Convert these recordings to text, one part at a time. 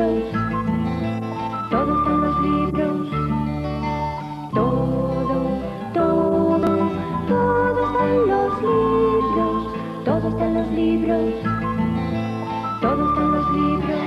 libros, todo está en los libros, todo está en los libros, todo está en los libros, todo está en los libros.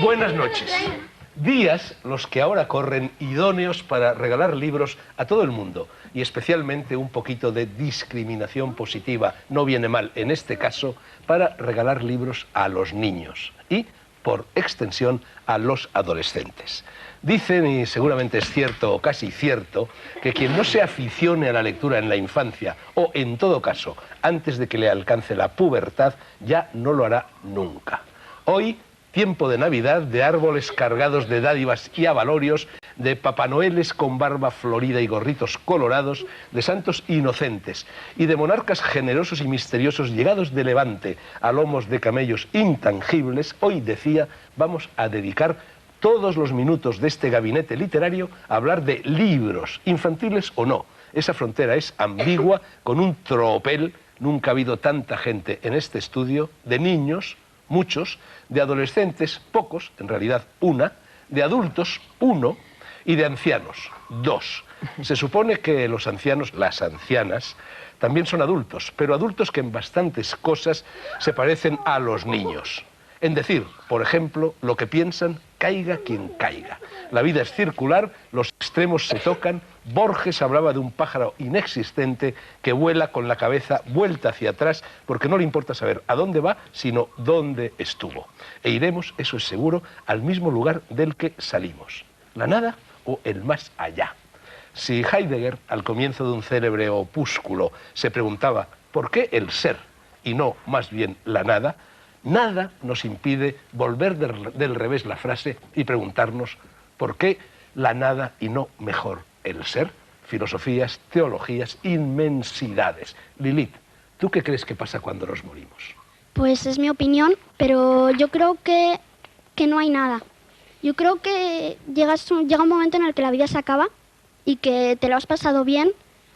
Buenas noches. Días los que ahora corren idóneos para regalar libros a todo el mundo y especialmente un poquito de discriminación positiva, no viene mal en este caso, para regalar libros a los niños y, por extensión, a los adolescentes. Dicen, y seguramente es cierto o casi cierto, que quien no se aficione a la lectura en la infancia o, en todo caso, antes de que le alcance la pubertad, ya no lo hará nunca. Hoy, tiempo de Navidad, de árboles cargados de dádivas y abalorios, de Papá Noeles con barba florida y gorritos colorados, de santos inocentes y de monarcas generosos y misteriosos llegados de Levante a lomos de camellos intangibles, hoy decía, vamos a dedicar todos los minutos de este gabinete literario a hablar de libros, infantiles o no. Esa frontera es ambigua, con un tropel, nunca ha habido tanta gente en este estudio, de niños, muchos, de adolescentes, pocos, en realidad una, de adultos, uno, y de ancianos, dos. Se supone que los ancianos, las ancianas, también son adultos, pero adultos que en bastantes cosas se parecen a los niños. En decir, por ejemplo, lo que piensan, caiga quien caiga. La vida es circular, los extremos se tocan. Borges hablaba de un pájaro inexistente que vuela con la cabeza vuelta hacia atrás porque no le importa saber a dónde va, sino dónde estuvo. E iremos, eso es seguro, al mismo lugar del que salimos. La nada o el más allá. Si Heidegger, al comienzo de un célebre opúsculo, se preguntaba ¿por qué el ser y no más bien la nada?, nada nos impide volver del revés la frase y preguntarnos ¿por qué la nada y no mejor el ser? Filosofías, teologías, inmensidades. Lilith, ¿tú qué crees que pasa cuando nos morimos? Pues es mi opinión, pero yo creo que no hay nada. Yo creo que llega un momento en el que la vida se acaba y que te lo has pasado bien,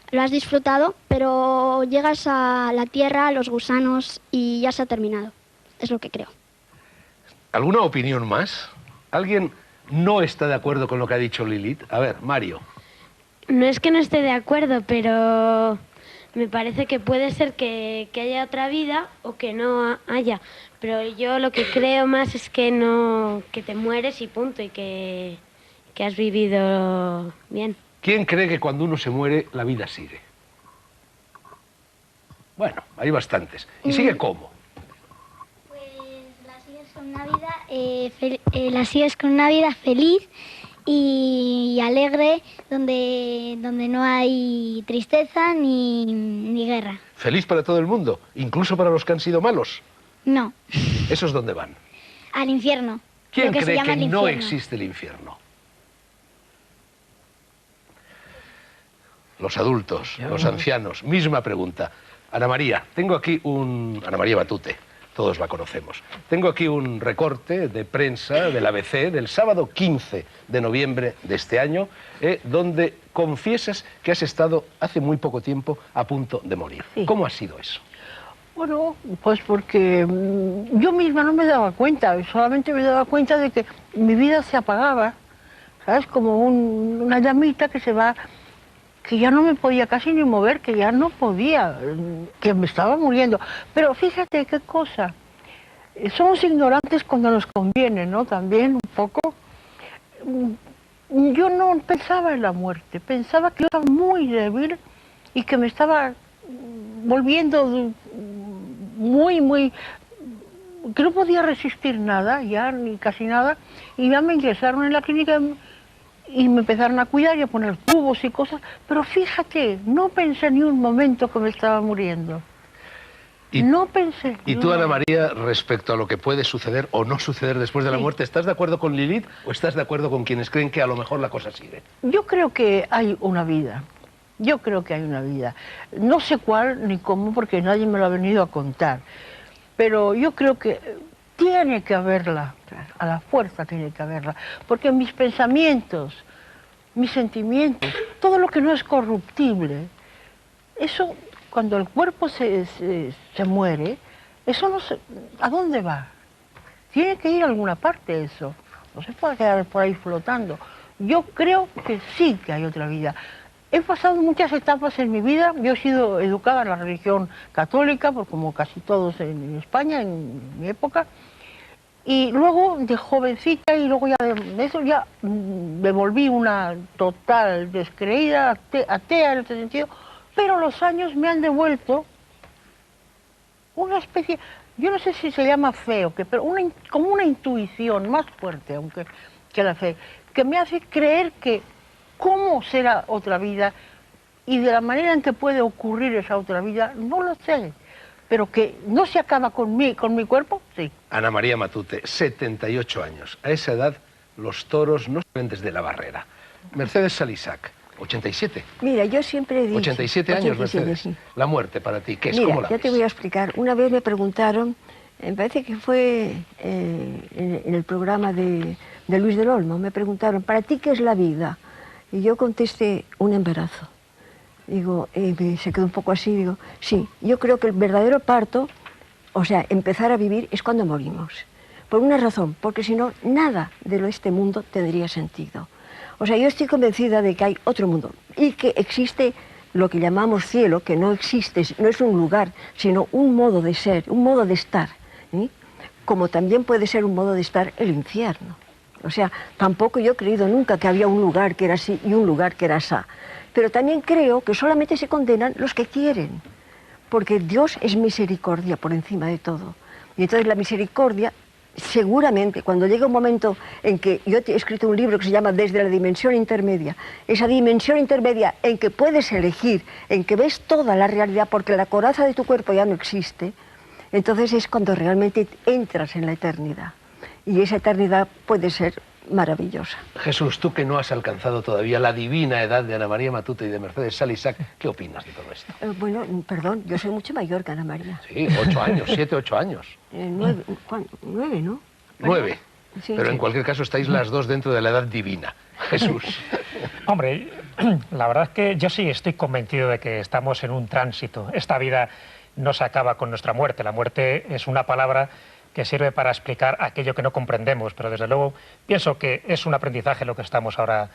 lo has disfrutado, pero llegas a la tierra, a los gusanos y ya se ha terminado. Es lo que creo. ¿Alguna opinión más? ¿Alguien no está de acuerdo con lo que ha dicho Lilith? A ver, Mario. No es que no esté de acuerdo, pero me parece que puede ser que haya otra vida o que no haya. Pero yo lo que creo más es que no, que te mueres y punto, y que has vivido bien. ¿Quién cree que cuando uno se muere la vida sigue? Bueno, hay bastantes. ¿Y sigue cómo? La sigues con una vida feliz y alegre, donde no hay tristeza ni guerra. ¿Feliz para todo el mundo? ¿Incluso para los que han sido malos? No. ¿Esos dónde van? Al infierno. ¿Quién cree que no existe el infierno? Los adultos, los ancianos. Misma pregunta. Ana María, tengo aquí Ana María Batute. Todos la conocemos. Tengo aquí un recorte de prensa del ABC del sábado 15 de noviembre de este año, donde confiesas que has estado hace muy poco tiempo a punto de morir. Sí. ¿Cómo ha sido eso? Bueno, pues porque yo misma no me daba cuenta, solamente me daba cuenta de que mi vida se apagaba, ¿sabes? Como una llamita que se va, que ya no me podía casi ni mover, que ya no podía, que me estaba muriendo. Pero fíjate qué cosa, somos ignorantes cuando nos conviene, ¿no? También un poco. Yo no pensaba en la muerte, pensaba que yo era muy débil y que me estaba volviendo muy, que no podía resistir nada, ya ni casi nada, y ya me ingresaron en la clínica y me empezaron a cuidar y a poner tubos y cosas, pero fíjate, no pensé ni un momento que me estaba muriendo. No pensé. ¿Y tú, Ana María, respecto a lo que puede suceder o no suceder después de la muerte, estás de acuerdo con Lilith o estás de acuerdo con quienes creen que a lo mejor la cosa sigue? Yo creo que hay una vida. Yo creo que hay una vida. No sé cuál ni cómo, porque nadie me lo ha venido a contar. Pero yo creo que tiene que haberla, a la fuerza tiene que haberla. Porque mis pensamientos, mis sentimientos, todo lo que no es corruptible, eso cuando el cuerpo se muere, eso no se, ¿a dónde va? Tiene que ir a alguna parte eso, no se puede quedar por ahí flotando. Yo creo que sí que hay otra vida. He pasado muchas etapas en mi vida, yo he sido educada en la religión católica, pues como casi todos en España, en mi época, y luego de jovencita y luego ya de eso ya me volví una total descreída, atea en este sentido, pero los años me han devuelto una especie, yo no sé si se llama fe o qué, pero como una intuición más fuerte aunque que la fe, que me hace creer que cómo será otra vida y de la manera en que puede ocurrir esa otra vida, no lo sé, pero que no se acaba con mi cuerpo, sí. Ana María Matute, 78 años. A esa edad los toros no se ven desde la barrera. Mercedes Salisac, 87. Mira, yo siempre he dicho... 87 años, 87, Mercedes. sí. La muerte para ti, ¿qué es? Mira, ¿Cómo la ya ves? te voy a explicar. Una vez me preguntaron, me parece que fue en el programa de Luis del Olmo, me preguntaron, ¿para ti qué es la vida? Y yo contesté, un embarazo. Digo, se quedó un poco así, digo, sí, yo creo que el verdadero parto, o sea, empezar a vivir es cuando morimos. Por una razón, porque si no, nada de este mundo tendría sentido. O sea, yo estoy convencida de que hay otro mundo y que existe lo que llamamos cielo, que no existe, no es un lugar, sino un modo de ser, un modo de estar, ¿sí? Como también puede ser un modo de estar el infierno. O sea, tampoco yo he creído nunca que había un lugar que era así y un lugar que era asá. Pero también creo que solamente se condenan los que quieren, porque Dios es misericordia por encima de todo. Y entonces la misericordia, seguramente, cuando llegue un momento en que yo he escrito un libro que se llama Desde la dimensión intermedia, esa dimensión intermedia en que puedes elegir, en que ves toda la realidad, porque la coraza de tu cuerpo ya no existe, entonces es cuando realmente entras en la eternidad. Y esa eternidad puede ser maravillosa. Jesús, tú que no has alcanzado todavía la divina edad de Ana María Matute y de Mercedes Salisac, ¿qué opinas de todo esto? Bueno, perdón, yo soy mucho mayor que Ana María. Sí, 8 años, 7, 8 años. 9, ¿no? 9. Sí, Pero sí. en cualquier caso estáis las dos dentro de la edad divina. Jesús. Hombre, la verdad es que yo sí estoy convencido de que estamos en un tránsito. Esta vida no se acaba con nuestra muerte. La muerte es una palabra que sirve para explicar aquello que no comprendemos, pero desde luego pienso que es un aprendizaje lo que estamos ahora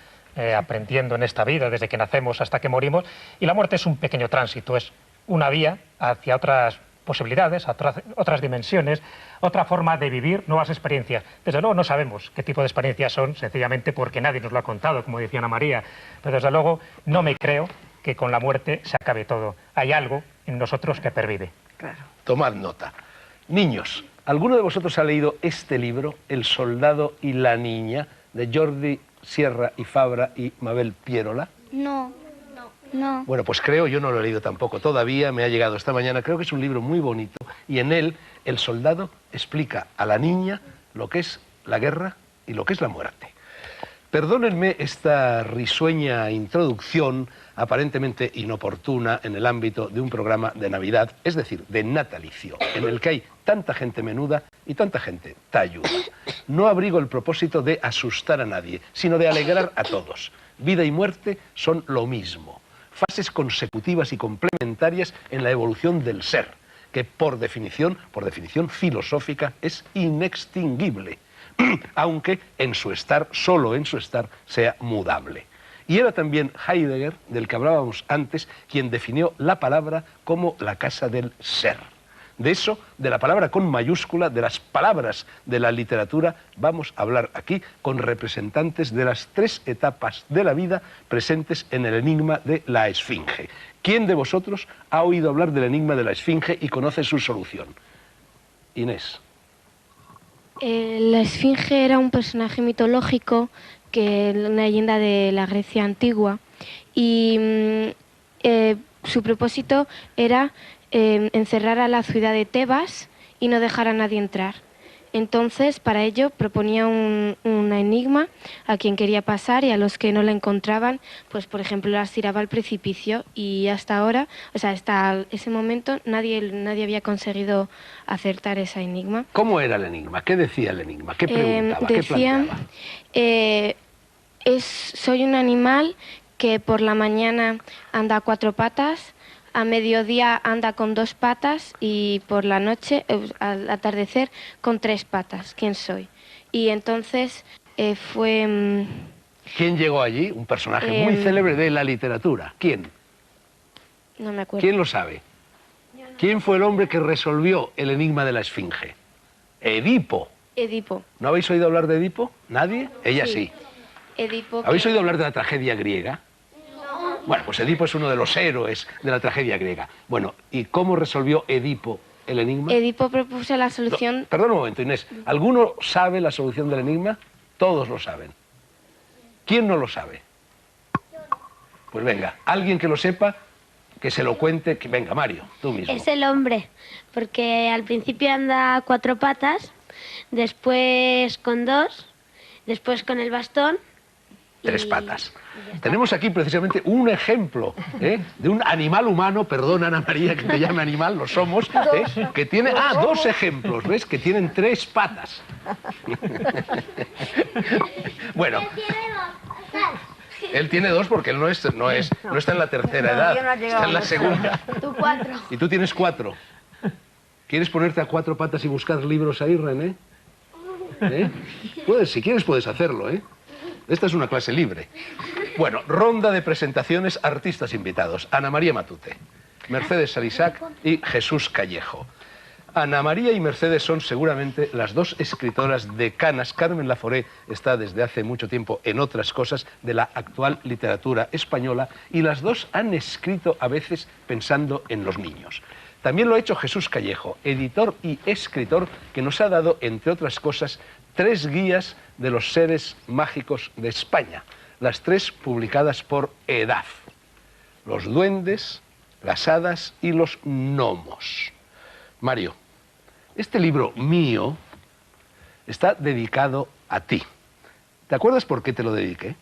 aprendiendo en esta vida, desde que nacemos hasta que morimos, y la muerte es un pequeño tránsito, es una vía hacia otras posibilidades, otras dimensiones, otra forma de vivir nuevas experiencias. Desde luego no sabemos qué tipo de experiencias son, sencillamente porque nadie nos lo ha contado, como decía Ana María, pero desde luego no me creo que con la muerte se acabe todo. Hay algo en nosotros que pervive. Claro. Tomad nota. Niños, ¿alguno de vosotros ha leído este libro, El soldado y la niña, de Jordi Sierra y Fabra y Mabel Pierola? No, no. Bueno, pues creo, yo no lo he leído tampoco todavía, me ha llegado esta mañana, creo que es un libro muy bonito y en él el soldado explica a la niña lo que es la guerra y lo que es la muerte. Perdónenme esta risueña introducción aparentemente inoportuna en el ámbito de un programa de Navidad, es decir, de natalicio, en el que hay tanta gente menuda y tanta gente talluda. No abrigo el propósito de asustar a nadie, sino de alegrar a todos. Vida y muerte son lo mismo, fases consecutivas y complementarias en la evolución del ser, que por definición filosófica, es inextinguible, aunque en su estar, solo en su estar, sea mudable. Y era también Heidegger, del que hablábamos antes, quien definió la palabra como la casa del ser. De eso, de la palabra con mayúscula, de las palabras de la literatura, vamos a hablar aquí con representantes de las 3 etapas de la vida presentes en el enigma de la Esfinge. ¿Quién de vosotros ha oído hablar del enigma de la Esfinge y conoce su solución? Inés. La Esfinge era un personaje mitológico que es una leyenda de la Grecia antigua y su propósito era encerrar a la ciudad de Tebas y no dejar a nadie entrar. Entonces, para ello proponía un enigma a quien quería pasar y a los que no la encontraban, pues por ejemplo las tiraba al precipicio y hasta ahora, o sea, hasta ese momento nadie había conseguido acertar ese enigma. ¿Cómo era el enigma? ¿Qué decía el enigma? ¿Qué preguntaba? Decía, ¿Qué planteaba? soy un animal que por la mañana anda a 4 patas, a mediodía anda con 2 patas y por la noche, al atardecer, con 3 patas. ¿Quién soy? Y entonces fue... ¿Quién llegó allí? Un personaje muy célebre de la literatura. ¿Quién? No me acuerdo. ¿Quién lo sabe? ¿Quién fue el hombre que resolvió el enigma de la Esfinge? Edipo. Edipo. ¿No habéis oído hablar de Edipo? ¿Nadie? Ella sí. Edipo. ¿Habéis oído hablar de la tragedia griega? No. Bueno, pues Edipo es uno de los héroes de la tragedia griega. Bueno, ¿y cómo resolvió Edipo el enigma? Edipo propuso la solución... No, perdón un momento, Inés. ¿Alguno sabe la solución del enigma? Todos lo saben. ¿Quién no lo sabe? Pues venga, alguien que lo sepa, que se lo cuente. Venga, Mario, tú mismo. Es el hombre, porque al principio anda a 4 patas, después con 2, después con el bastón. 3 patas. Tenemos aquí precisamente un ejemplo de un animal humano, perdón Ana María que te llame animal, lo somos, que tiene 2 ejemplos, ¿ves? Que tienen 3 patas. Bueno. Él tiene 2 porque él no está en la tercera edad, está en la segunda. Tú 4. Y tú tienes 4. ¿Quieres ponerte a 4 patas y buscar libros ahí, René? Si quieres puedes hacerlo, Esta es una clase libre. Bueno, ronda de presentaciones, artistas invitados. Ana María Matute, Mercedes Salisac y Jesús Callejo. Ana María y Mercedes son seguramente las 2 escritoras decanas. Carmen Laforé está desde hace mucho tiempo en otras cosas de la actual literatura española y las 2 han escrito a veces pensando en los niños. También lo ha hecho Jesús Callejo, editor y escritor que nos ha dado, entre otras cosas, 3 guías de los seres mágicos de España, las 3 publicadas por EDAF: los duendes, las hadas y los gnomos. Mario, este libro mío está dedicado a ti. ¿Te acuerdas por qué te lo dediqué?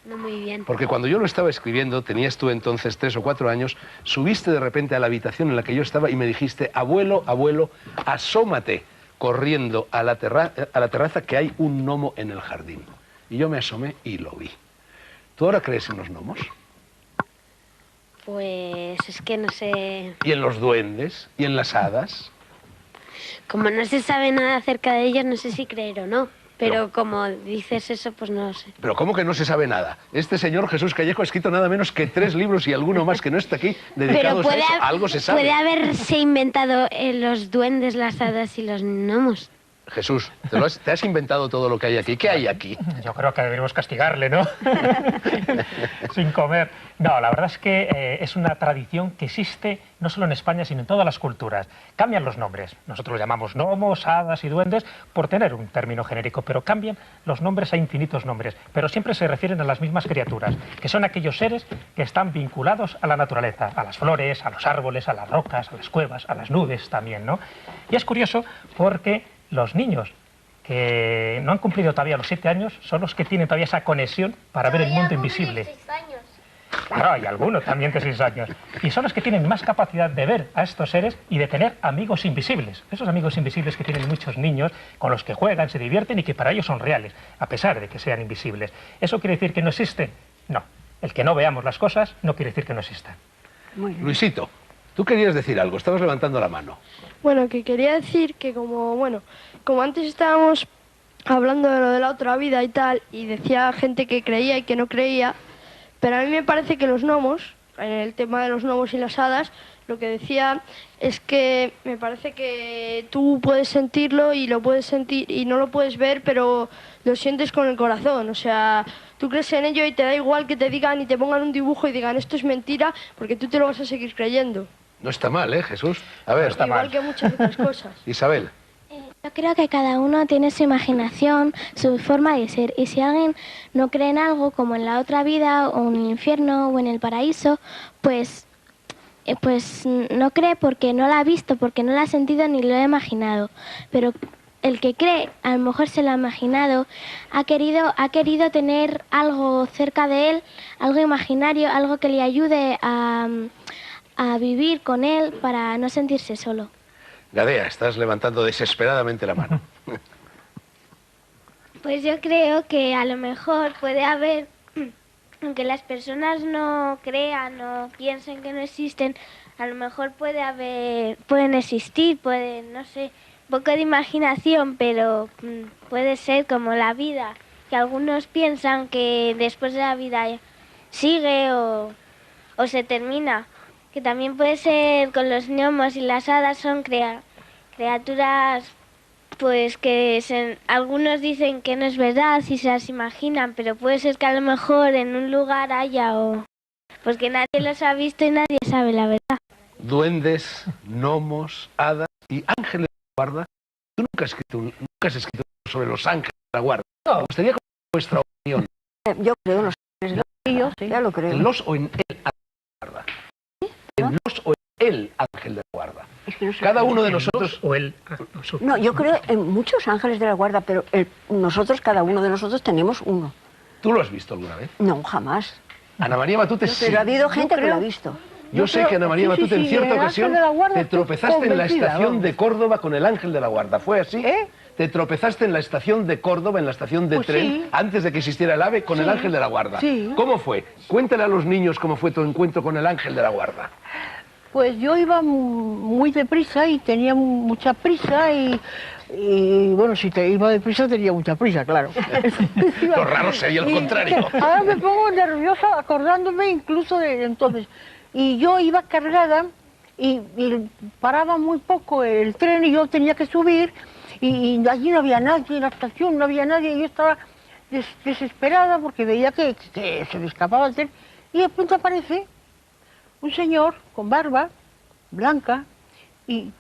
No muy bien. Porque cuando yo lo estaba escribiendo, tenías tú entonces 3 o 4 años, subiste de repente a la habitación en la que yo estaba y me dijiste: abuelo, abuelo, asómate corriendo a la terraza que hay un gnomo en el jardín. Y yo me asomé y lo vi. ¿Tú ahora crees en los gnomos? Pues es que no sé... ¿Y en los duendes? ¿Y en las hadas? Como no se sabe nada acerca de ellos, no sé si creer o no. Pero como dices eso, pues no lo sé. Pero ¿cómo que no se sabe nada? Este señor Jesús Callejo ha escrito nada menos que 3 libros y alguno más que no está aquí dedicados a eso. Algo se sabe. Puede haberse inventado los duendes, las hadas y los gnomos. Jesús, ¿te has inventado todo lo que hay aquí? ¿Qué hay aquí? Yo creo que deberíamos castigarle, ¿no? Sin comer. No, la verdad es que es una tradición que existe no solo en España, sino en todas las culturas. Cambian los nombres. Nosotros los llamamos gnomos, hadas y duendes por tener un término genérico, pero cambian los nombres a infinitos nombres. Pero siempre se refieren a las mismas criaturas, que son aquellos seres que están vinculados a la naturaleza, a las flores, a los árboles, a las rocas, a las cuevas, a las nubes también, ¿no? Y es curioso porque los niños que no han cumplido todavía los 7 años son los que tienen todavía esa conexión para ver el mundo invisible. Claro, hay algunos también de 6 años. Y son los que tienen más capacidad de ver a estos seres y de tener amigos invisibles. Esos amigos invisibles que tienen muchos niños, con los que juegan, se divierten y que para ellos son reales, a pesar de que sean invisibles. ¿Eso quiere decir que no existen? No. El que no veamos las cosas no quiere decir que no existan. Luisito, tú querías decir algo, estabas levantando la mano. Bueno, que quería decir que como antes estábamos hablando de lo de la otra vida y tal, y decía gente que creía y que no creía, pero a mí me parece que los gnomos, en el tema de los gnomos y las hadas, lo que decía es que me parece que tú puedes sentirlo y lo puedes sentir y no lo puedes ver, pero lo sientes con el corazón. O sea, tú crees en ello y te da igual que te digan y te pongan un dibujo y digan esto es mentira, porque tú te lo vas a seguir creyendo. No está mal, Jesús? A ver, está igual que muchas otras cosas. Isabel. Yo creo que cada uno tiene su imaginación, su forma de ser, y si alguien no cree en algo, como en la otra vida, o en el infierno, o en el paraíso, pues no cree porque no la ha visto, porque no la ha sentido ni lo ha imaginado. Pero el que cree, a lo mejor se lo ha imaginado, ha querido tener algo cerca de él, algo imaginario, algo que le ayude a vivir con él para no sentirse solo. Gadea, estás levantando desesperadamente la mano. Pues yo creo que a lo mejor puede haber aunque las personas no crean o piensen que no existen, a lo mejor pueden existir, no sé, un poco de imaginación, pero puede ser como la vida, que algunos piensan que después de la vida sigue o se termina, que también puede ser con los gnomos y las hadas, son criaturas pues que algunos dicen que no es verdad y se las imaginan, pero puede ser que a lo mejor en un lugar haya pues que nadie los ha visto y nadie sabe la verdad. Duendes, gnomos, hadas y ángeles de la guarda. Tú nunca has escrito sobre los ángeles de la guarda. No. Me gustaría conocer vuestra opinión. Yo creo en los ángeles de la guarda, sí. Ya lo creo. ¿En los o en el ángel de la guarda? ¿En los o en el ángel de la guarda? Es que no sé. Cada uno de nosotros... O el... No, yo creo en muchos ángeles de la guarda, pero cada uno de nosotros tenemos uno. ¿Tú lo has visto alguna vez? No, jamás. Ana María Matute sí. Pero ha habido gente que lo ha visto. Yo sé que Ana María Matute en cierta ocasión te tropezaste en la estación de Córdoba con el ángel de la guarda. ¿Fue así? Te tropezaste en la estación de Córdoba, en la estación de tren, antes de que existiera el AVE, con el ángel de la guarda. Sí. ¿Cómo fue? Cuéntale a los niños cómo fue tu encuentro con el ángel de la guarda. Pues yo iba muy deprisa y tenía mucha prisa y bueno, si te iba deprisa tenía mucha prisa, claro. Lo raro sería el contrario. Ahora me pongo nerviosa acordándome incluso de entonces. Y yo iba cargada y paraba muy poco el tren y yo tenía que subir y allí no había nadie, en la estación no había nadie y yo estaba desesperada porque veía que se me escapaba el tren y de pronto aparece un señor con barba blanca y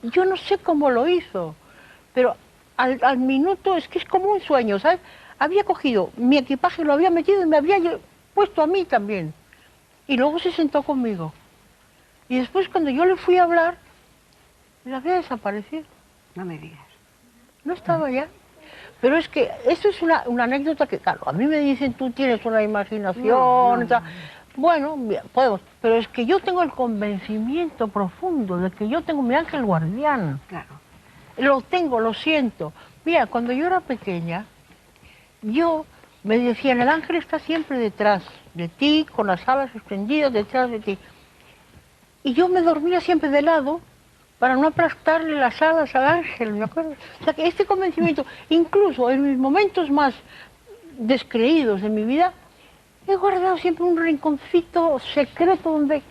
yo no sé cómo lo hizo, pero al minuto es que es como un sueño, ¿sabes? Había cogido mi equipaje, lo había metido y me había puesto a mí también. Y luego se sentó conmigo. Y después cuando yo le fui a hablar, él había desaparecido. No me digas. No estaba ya. Pero es que eso es una anécdota que, claro, a mí me dicen, tú tienes una imaginación, no. Bueno, podemos, pero es que yo tengo el convencimiento profundo de que yo tengo mi ángel guardián. Claro. Lo tengo, lo siento. Mira, cuando yo era pequeña, me decían, el ángel está siempre detrás de ti, con las alas extendidas detrás de ti. Y yo me dormía siempre de lado para no aplastarle las alas al ángel, ¿me acuerdo? O sea que este convencimiento, incluso en mis momentos más descreídos de mi vida, he guardado siempre un rinconcito secreto donde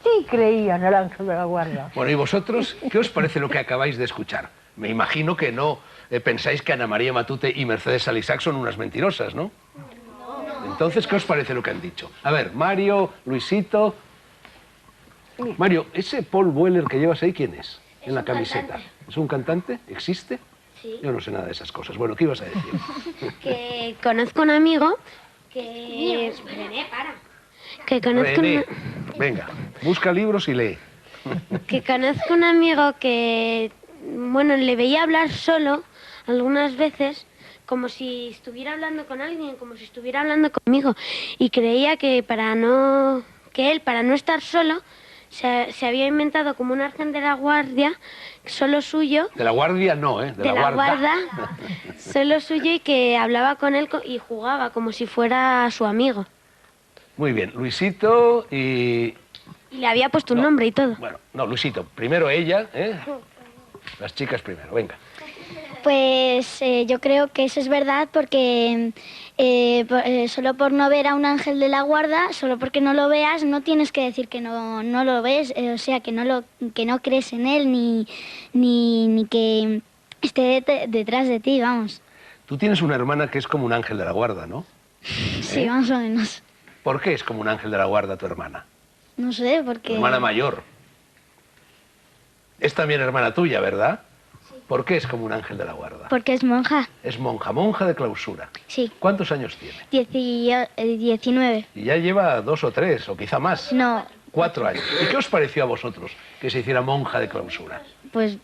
sí creía en el ángel de la guarda. Bueno, ¿y vosotros qué os parece lo que acabáis de escuchar? Me imagino que no pensáis que Ana María Matute y Mercedes Salisac son unas mentirosas, ¿no? Entonces, ¿qué os parece lo que han dicho? A ver, Mario, Luisito... Mario, ¿ese Paul Weller que llevas ahí quién es? En la camiseta. Cantante. ¿Es un cantante? ¿Existe? Sí. Yo no sé nada de esas cosas. Bueno, ¿qué ibas a decir? Que conozco un amigo que... René, para. Que conozco René, venga, busca libros y lee. Que conozco un amigo que, bueno, le veía hablar solo algunas veces, como si estuviera hablando con alguien, como si estuviera hablando conmigo, y creía que él, para no estar solo, se había inventado como un ángel de la guardia, solo suyo. De la guardia no, ¿eh? De la guarda, solo suyo, y que hablaba con él y jugaba como si fuera su amigo. Muy bien, Luisito y... Y le había puesto un nombre y todo. Bueno, no, Luisito, primero ella, ¿eh? Las chicas primero, venga. Pues yo creo que eso es verdad porque solo por no ver a un ángel de la guarda, solo porque no lo veas, no tienes que decir que no lo ves, o sea, que no crees en él ni que esté detrás de ti, vamos. Tú tienes una hermana que es como un ángel de la guarda, ¿no? Sí, más o menos. ¿Por qué es como un ángel de la guarda tu hermana? No sé, porque... Tu hermana mayor. Es también hermana tuya, ¿verdad? Sí. ¿Por qué es como un ángel de la guarda? Porque es monja. Es monja de clausura. Sí. ¿Cuántos años tiene? 19. Y ya lleva 2 o 3, o quizá más. No. 4 años. ¿Y qué os pareció a vosotros que se hiciera monja de clausura? Pues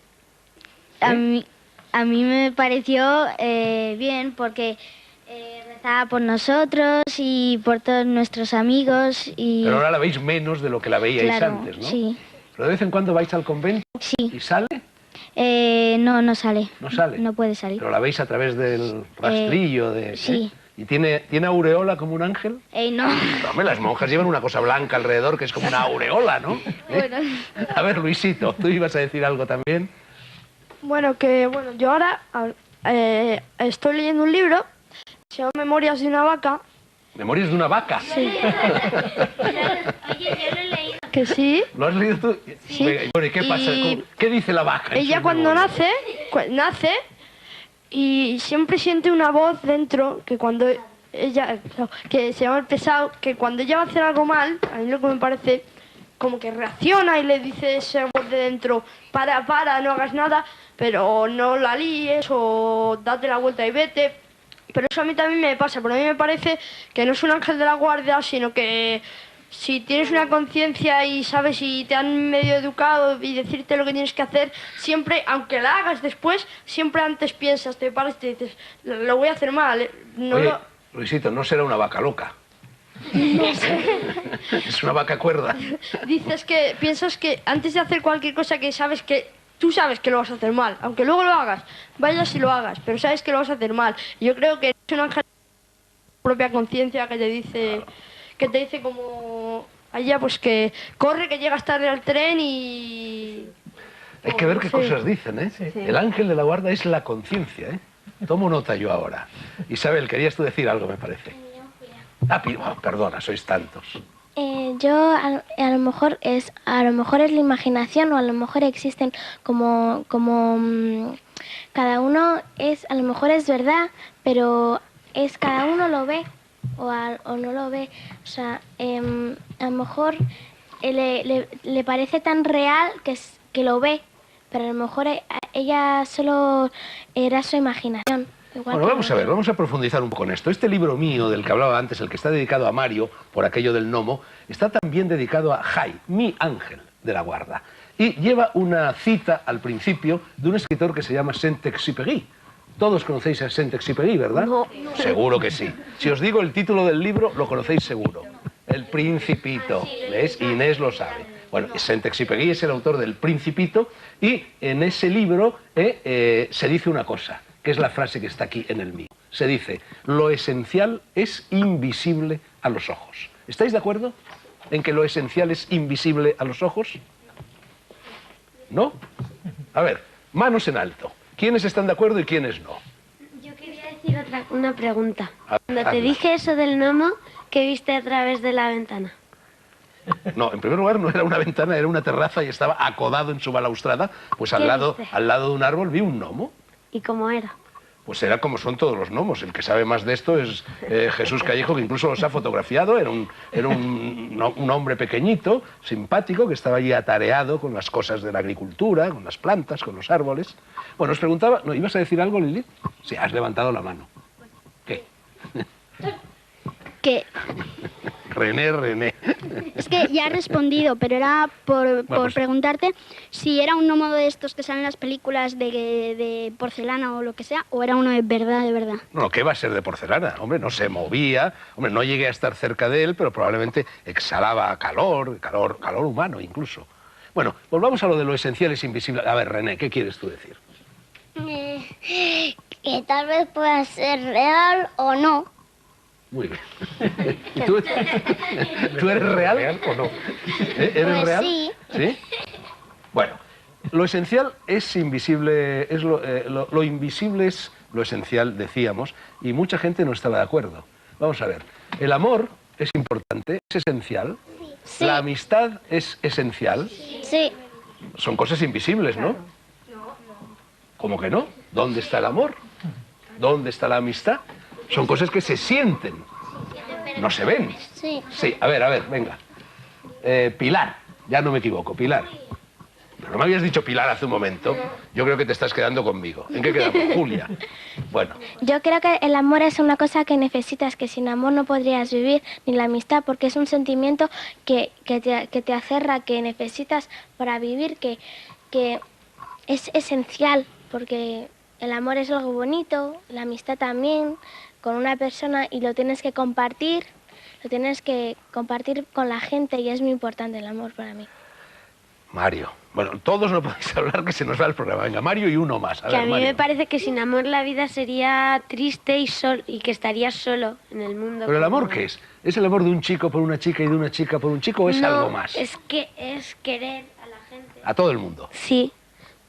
a mí me pareció bien porque rezaba por nosotros y por todos nuestros amigos y... Pero ahora la veis menos de lo que la veíais antes, ¿no? Sí. ¿Pero de vez en cuando vais al convento? Sí. ¿Y sale? No sale. ¿No sale? No puede salir. ¿Pero la veis a través del rastrillo de...? Sí. ¿Y tiene aureola como un ángel? No. No, hombre, las monjas llevan una cosa blanca alrededor que es como una aureola, ¿no? Bueno. A ver, Luisito, tú ibas a decir algo también. Bueno, yo ahora estoy leyendo un libro, se llama Memorias de una vaca. ¿Memorias de una vaca? Sí. Oye, yo lo he leído. Que sí. ¿Lo has leído tú? Sí. Bueno, ¿y qué pasa? ¿Qué dice la vaca? en Ella sus cuando memorias? nace y siempre siente una voz dentro que cuando ella, que se llama el pesado, que cuando ella va a hacer algo mal, a mí lo que me parece, como que reacciona y le dice esa voz de dentro, para, no hagas nada, pero no la líes o date la vuelta y vete. Pero eso a mí también me pasa, pero a mí me parece que no es un ángel de la guardia, sino que si tienes una conciencia y sabes y te han medio educado y decirte lo que tienes que hacer, siempre, aunque la hagas después, siempre antes piensas, te paras y te dices, lo voy a hacer mal. No Oye, lo... Luisito, no será una vaca loca. Es una vaca cuerda. Dices que piensas que antes de hacer cualquier cosa que sabes que tú sabes que lo vas a hacer mal, aunque luego lo hagas, vayas y lo hagas, pero sabes que lo vas a hacer mal. Y yo creo que es un ángel de propia conciencia que te dice como allá pues que corre, que llegas tarde al tren y... Hay que ver qué Sí. cosas dicen, ¿eh? Sí. El ángel de la guarda es la conciencia, ¿eh? Tomo nota yo ahora. Isabel, querías tú decir algo, me parece. Perdona, sois tantos. Yo a lo mejor es la imaginación, o a lo mejor existen como cada uno es, a lo mejor es verdad, pero es cada uno lo ve o no lo ve. O sea, a lo mejor le parece tan real que lo ve, pero a lo mejor ella solo era su imaginación. Igual Bueno, que vamos a ver, vamos a profundizar un poco en esto. Este libro mío del que hablaba antes, el que está dedicado a Mario, por aquello del gnomo, está también dedicado a Jai, mi ángel de la guarda. Y lleva una cita al principio de un escritor que se llama Saint-Exupéry. Todos conocéis a Saint-Exupéry, ¿verdad? No. Seguro que sí. Si os digo el título del libro, lo conocéis seguro. El Principito. ¿Ves? Inés lo sabe. Bueno, Saint-Exupéry es el autor del Principito y en ese libro se dice una cosa, que es la frase que está aquí en el mío. Se dice, lo esencial es invisible a los ojos. ¿Estáis de acuerdo en que lo esencial es invisible a los ojos? ¿No? A ver, manos en alto. ¿Quiénes están de acuerdo y quiénes no? Yo quería decir una pregunta. A ver, Cuando te hazla. dije eso del gnomo, ¿qué viste a través de la ventana? No, en primer lugar no era una ventana, era una terraza y estaba acodado en su balaustrada, pues al ¿Qué lado viste? de un árbol vi un gnomo. ¿Y cómo era? Pues era como son todos los gnomos. El que sabe más de esto es Jesús Callejo, que incluso los ha fotografiado. Era un hombre pequeñito, simpático, que estaba allí atareado con las cosas de la agricultura, con las plantas, con los árboles. Bueno, os preguntaba... ¿No, ibas a decir algo, Lilith? Sí, has levantado la mano. ¿Qué? Que René. es que ya he respondido, pero era por pues- preguntarte si era un gnomo de estos que salen en las películas de porcelana o lo que sea, o era uno de verdad, de verdad. No, ¿qué va a ser de porcelana? Hombre, no se movía. Hombre, no llegué a estar cerca de él, pero probablemente exhalaba calor humano incluso. Bueno, volvamos a lo de lo esencial es invisible. A ver, René, ¿qué quieres tú decir? Que tal vez pueda ser real o no. Muy bien. ¿Y tú eres real o no? ¿Eres Pues real? sí. ¿Sí? Bueno, lo esencial es invisible, lo invisible es lo esencial, decíamos, y mucha gente no estaba de acuerdo. Vamos a ver, el amor es importante, es esencial, Sí. la amistad es esencial, Sí. son cosas invisibles, ¿no? ¿Cómo que no? ¿Dónde está el amor? ¿Dónde está la amistad? Son cosas que se sienten, no se ven. Sí. Sí, a ver, venga. Pilar, ya no me equivoco, Pilar. Pero no me habías dicho Pilar hace un momento. Yo creo que te estás quedando conmigo. ¿En qué quedamos? Julia. Bueno, Yo creo que el amor es una cosa que necesitas, que sin amor no podrías vivir, ni la amistad, porque es un sentimiento que te acerra, que necesitas para vivir, que es esencial, porque el amor es algo bonito, la amistad también, con una persona, y lo tienes que compartir con la gente, y es muy importante el amor para mí. Mario. Bueno, todos no podéis hablar, que se nos va el programa. Venga, Mario y uno más. Que a mí me parece que sin amor la vida sería triste y que estarías solo en el mundo. ¿Pero el amor qué es? ¿Es el amor de un chico por una chica y de una chica por un chico o es algo más? Es que es querer a la gente. A todo el mundo. Sí.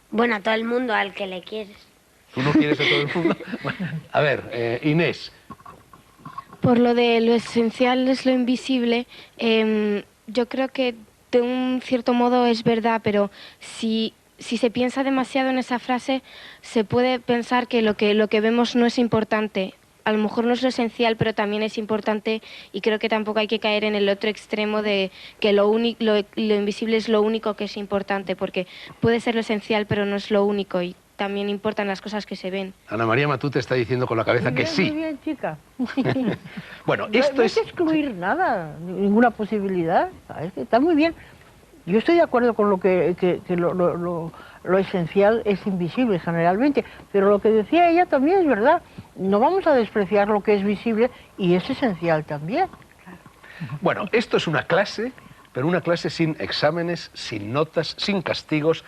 Bueno, a todo el mundo, al que le quieres. ¿Tú no quieres a todo el mundo? Bueno, a ver, Inés. Por lo de lo esencial es lo invisible, yo creo que de un cierto modo es verdad, pero si se piensa demasiado en esa frase, se puede pensar que lo que vemos no es importante. A lo mejor no es lo esencial, pero también es importante, y creo que tampoco hay que caer en el otro extremo de que lo invisible es lo único que es importante, porque puede ser lo esencial, pero no es lo único, y también importan las cosas que se ven. Ana María Matute está diciendo con la cabeza que sí. Muy bien, chica. Bueno, No esto hay es... que excluir nada, ninguna posibilidad. Está muy bien. Yo estoy de acuerdo con lo que lo esencial es invisible generalmente, pero lo que decía ella también es verdad. No vamos a despreciar lo que es visible y es esencial también. Bueno, esto es una clase, pero una clase sin exámenes, sin notas, sin castigos.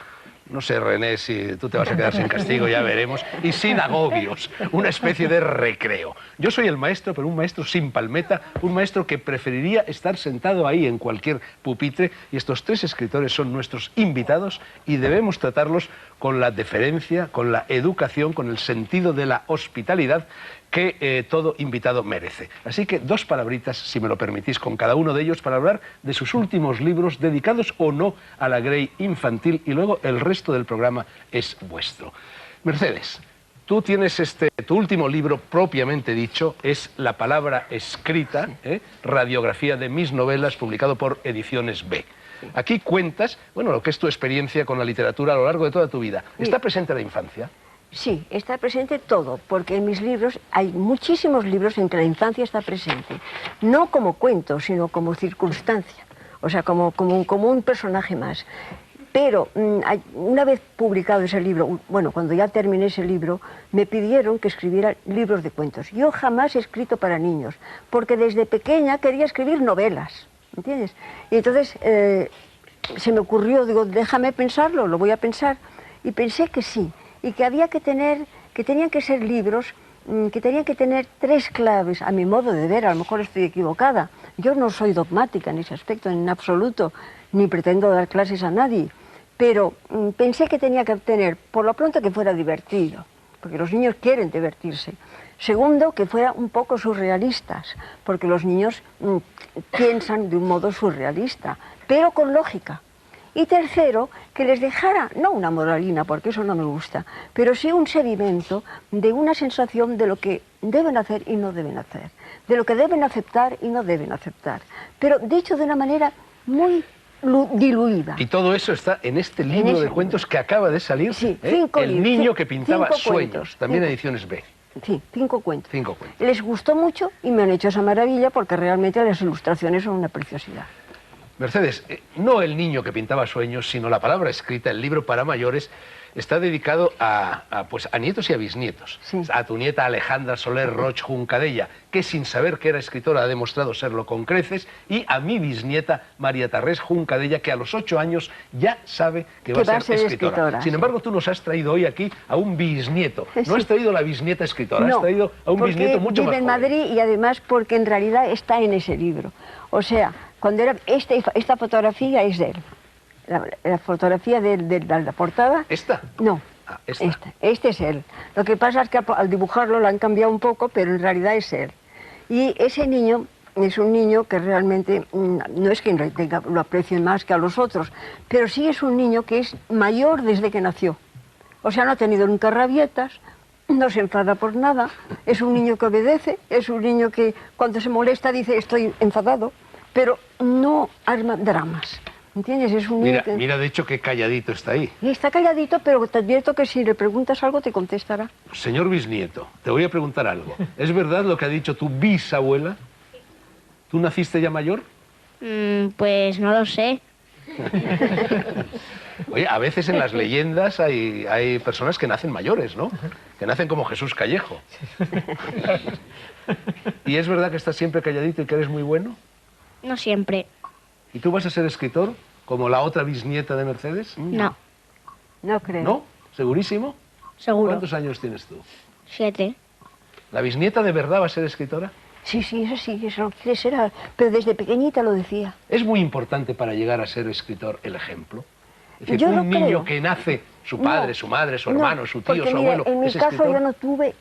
No sé, René, si tú te vas a quedar sin castigo, ya veremos. Y sin agobios, una especie de recreo. Yo soy el maestro, pero un maestro sin palmeta, un maestro que preferiría estar sentado ahí en cualquier pupitre. Y estos tres escritores son nuestros invitados y debemos tratarlos con la deferencia, con la educación, con el sentido de la hospitalidad que todo invitado merece. Así que 2 palabritas, si me lo permitís, con cada uno de ellos para hablar de sus últimos libros, dedicados o no a la Grey infantil, y luego el resto del programa es vuestro. Mercedes, tú tienes tu último libro propiamente dicho, es La palabra escrita, radiografía de mis novelas, publicado por Ediciones B. Aquí cuentas, bueno, lo que es tu experiencia con la literatura a lo largo de toda tu vida. ¿Está presente la infancia? Sí, está presente todo, porque en mis libros hay muchísimos libros en que la infancia está presente, no como cuento, sino como circunstancia, o sea, como un personaje más. Pero una vez publicado ese libro, bueno, cuando ya terminé ese libro, me pidieron que escribiera libros de cuentos. Yo jamás he escrito para niños, porque desde pequeña quería escribir novelas, ¿entiendes? Y entonces se me ocurrió, digo, déjame pensarlo, lo voy a pensar, y pensé que sí. Y que tenían que ser libros que tenían que tener 3 claves, a mi modo de ver, a lo mejor estoy equivocada. Yo no soy dogmática en ese aspecto, en absoluto, ni pretendo dar clases a nadie, pero pensé que tenía que tener, por lo pronto, que fuera divertido, porque los niños quieren divertirse. Segundo, que fuera un poco surrealistas, porque los niños piensan de un modo surrealista, pero con lógica. Y tercero, que les dejara, no una moralina, porque eso no me gusta, pero sí un sedimento de una sensación de lo que deben hacer y no deben hacer, de lo que deben aceptar y no deben aceptar, pero dicho de una manera muy diluida. Y todo eso está en este libro de cuentos que acaba de salir, sí, El niño que pintaba sueños, cuentos, también Ediciones B. Sí, 5 cuentos. 5 cuentos. Les gustó mucho y me han hecho esa maravilla porque realmente las ilustraciones son una preciosidad. Mercedes, no El niño que pintaba sueños, sino La palabra escrita, el libro para mayores, está dedicado a nietos y a bisnietos. Sí. A tu nieta Alejandra Soler Roig Juncadella, que sin saber que era escritora ha demostrado serlo con creces, y a mi bisnieta María Tarrés Juncadella, que a los 8 años ya sabe que va a ser escritora. Sin embargo, tú nos has traído hoy aquí a un bisnieto. No has traído la bisnieta escritora, has traído a un bisnieto mucho más joven. Vive en Madrid y además porque en realidad está en ese libro. O sea, cuando era esta fotografía es de él. La fotografía de la portada... ¿Esta? No, este es él. Lo que pasa es que al dibujarlo lo han cambiado un poco, pero en realidad es él. Y ese niño es un niño que realmente, no es que lo aprecien más que a los otros, pero sí es un niño que es mayor desde que nació. O sea, no ha tenido nunca rabietas, no se enfada por nada, es un niño que obedece, es un niño que cuando se molesta dice estoy enfadado, pero no arma dramas. ¿Entiendes? Es un niño mira, de hecho, qué calladito está ahí. Y está calladito, pero te advierto que si le preguntas algo te contestará. Señor bisnieto, te voy a preguntar algo. ¿Es verdad lo que ha dicho tu bisabuela? ¿Tú naciste ya mayor? Pues no lo sé. Oye, a veces en las leyendas hay personas que nacen mayores, ¿no? Que nacen como Jesús Callejo. ¿Y es verdad que estás siempre calladito y que eres muy bueno? No siempre. ¿Y tú vas a ser escritor? ¿Como la otra bisnieta de Mercedes? No. No creo. ¿No? ¿Segurísimo? Seguro. ¿Cuántos años tienes tú? 7. ¿La bisnieta de verdad va a ser escritora? Sí, eso lo quiere ser, pero desde pequeñita lo decía. Es muy importante para llegar a ser escritor el ejemplo. Es decir, Yo un no niño creo. que nace, su padre, su madre, su No, hermano, su tío, porque su mira, abuelo, en mi es caso escritor. yo no tuve,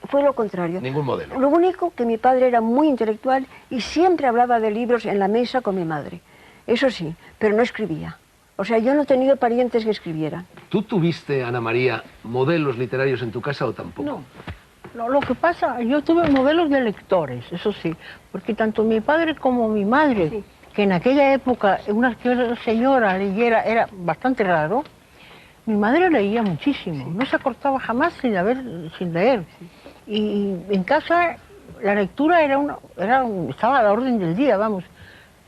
fue lo contrario. Ningún modelo. Lo único que mi padre era muy intelectual y siempre hablaba de libros en la mesa con mi madre. Eso sí, pero no escribía. O sea, yo no he tenido parientes que escribieran. ¿Tú tuviste, Ana María, modelos literarios en tu casa o tampoco? No. No, lo que pasa, yo tuve modelos de lectores, eso sí, porque tanto mi padre como mi madre, que en aquella época una señora leyera era bastante raro, mi madre leía muchísimo, no se acostaba jamás sin leer. Y en casa la lectura estaba a la orden del día, vamos.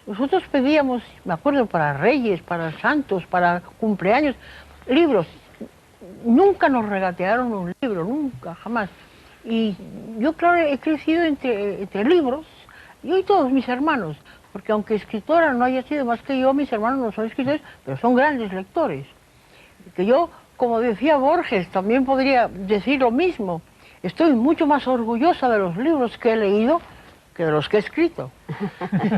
Nosotros pedíamos, me acuerdo, para reyes, para santos, para cumpleaños, libros. Nunca nos regatearon un libro, nunca, jamás. Y yo, claro, he crecido entre libros, yo y todos mis hermanos, porque aunque escritora no haya sido más que yo, mis hermanos no son escritores, pero son grandes lectores. Que yo, como decía Borges, también podría decir lo mismo. Estoy mucho más orgullosa de los libros que he leído que de los que he escrito.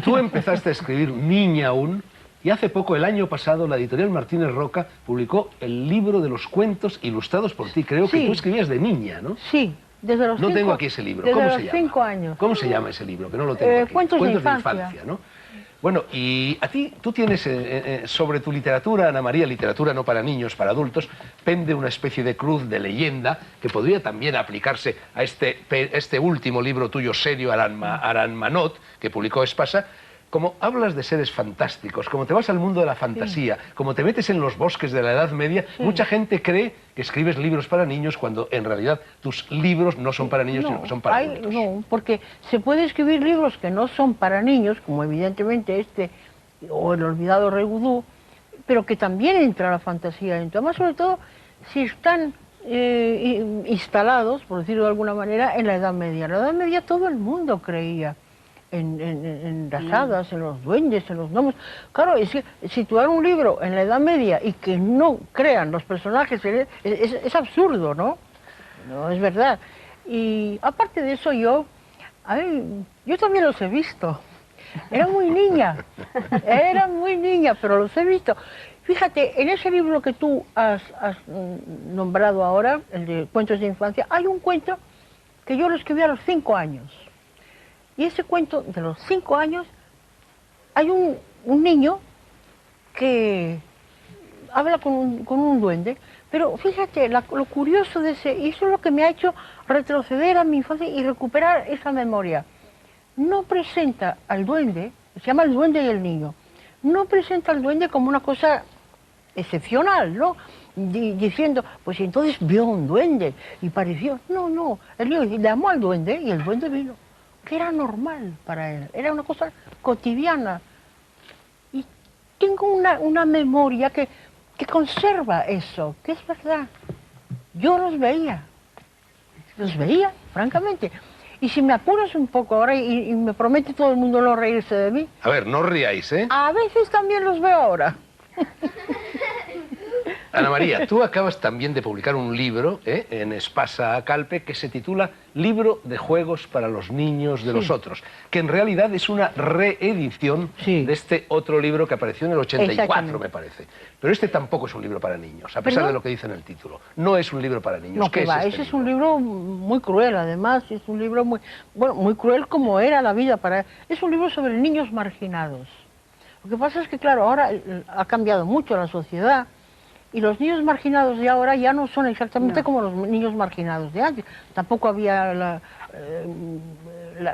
Tú empezaste a escribir niña aún, y hace poco, el año pasado, la editorial Martínez Roca publicó el libro de los cuentos ilustrados por ti. Creo que tú escribías de niña, ¿no? Sí. Desde los no 5, tengo aquí ese libro. Desde ¿Cómo los se llama? 5 años. ¿Cómo se llama ese libro? Que no lo tengo aquí. Cuentos de infancia, ¿no? Bueno, y a ti, tú tienes sobre tu literatura, Ana María, literatura no para niños, para adultos, pende una especie de cruz de leyenda que podría también aplicarse a este último libro tuyo serio, Aranmanot, que publicó Espasa. Como hablas de seres fantásticos, como te vas al mundo de la fantasía, como te metes en los bosques de la Edad Media, mucha gente cree que escribes libros para niños cuando en realidad tus libros no son para niños, sino que son para adultos. No, porque se puede escribir libros que no son para niños, como evidentemente este o El olvidado Rey Vudú, pero que también entra la fantasía dentro. Además, sobre todo, si están instalados, por decirlo de alguna manera, en la Edad Media. En la Edad Media todo el mundo creía en las hadas, en los duendes, en los gnomos. Claro, es que situar un libro en la Edad Media y que no crean los personajes es absurdo, ¿no? No es verdad. Y aparte de eso, yo también los he visto. Era muy niña, pero los he visto. Fíjate, en ese libro que tú has nombrado ahora, el de Cuentos de Infancia, hay un cuento que yo lo escribí a los 5 años. Y ese cuento de los 5 años, hay un niño que habla con un duende, pero fíjate, lo curioso de y eso es lo que me ha hecho retroceder a mi infancia y recuperar esa memoria. No presenta al duende, se llama El duende y el niño, no presenta al duende como una cosa excepcional, ¿no? Diciendo, pues entonces vio un duende y pareció, no, el niño le llamó al duende y el duende vino. Que era normal para él, era una cosa cotidiana. Y tengo una memoria que conserva eso, que es verdad. Yo los veía, francamente. Y si me apuras un poco ahora y me promete todo el mundo no reírse de mí... A ver, no os riáis, ¿eh? A veces también los veo ahora. Ana María, tú acabas también de publicar un libro en Espasa Calpe que se titula Libro de juegos para los niños de los otros, que en realidad es una reedición de este otro libro que apareció en el 84, me parece. Pero este tampoco es un libro para niños, a pesar de lo que dice en el título. No es un libro para niños. No, que va, ese es un libro muy cruel, además, es un libro muy cruel como era la vida para... Es un libro sobre niños marginados. Lo que pasa es que, claro, ahora ha cambiado mucho la sociedad, y los niños marginados de ahora ya no son exactamente como los niños marginados de antes. Tampoco había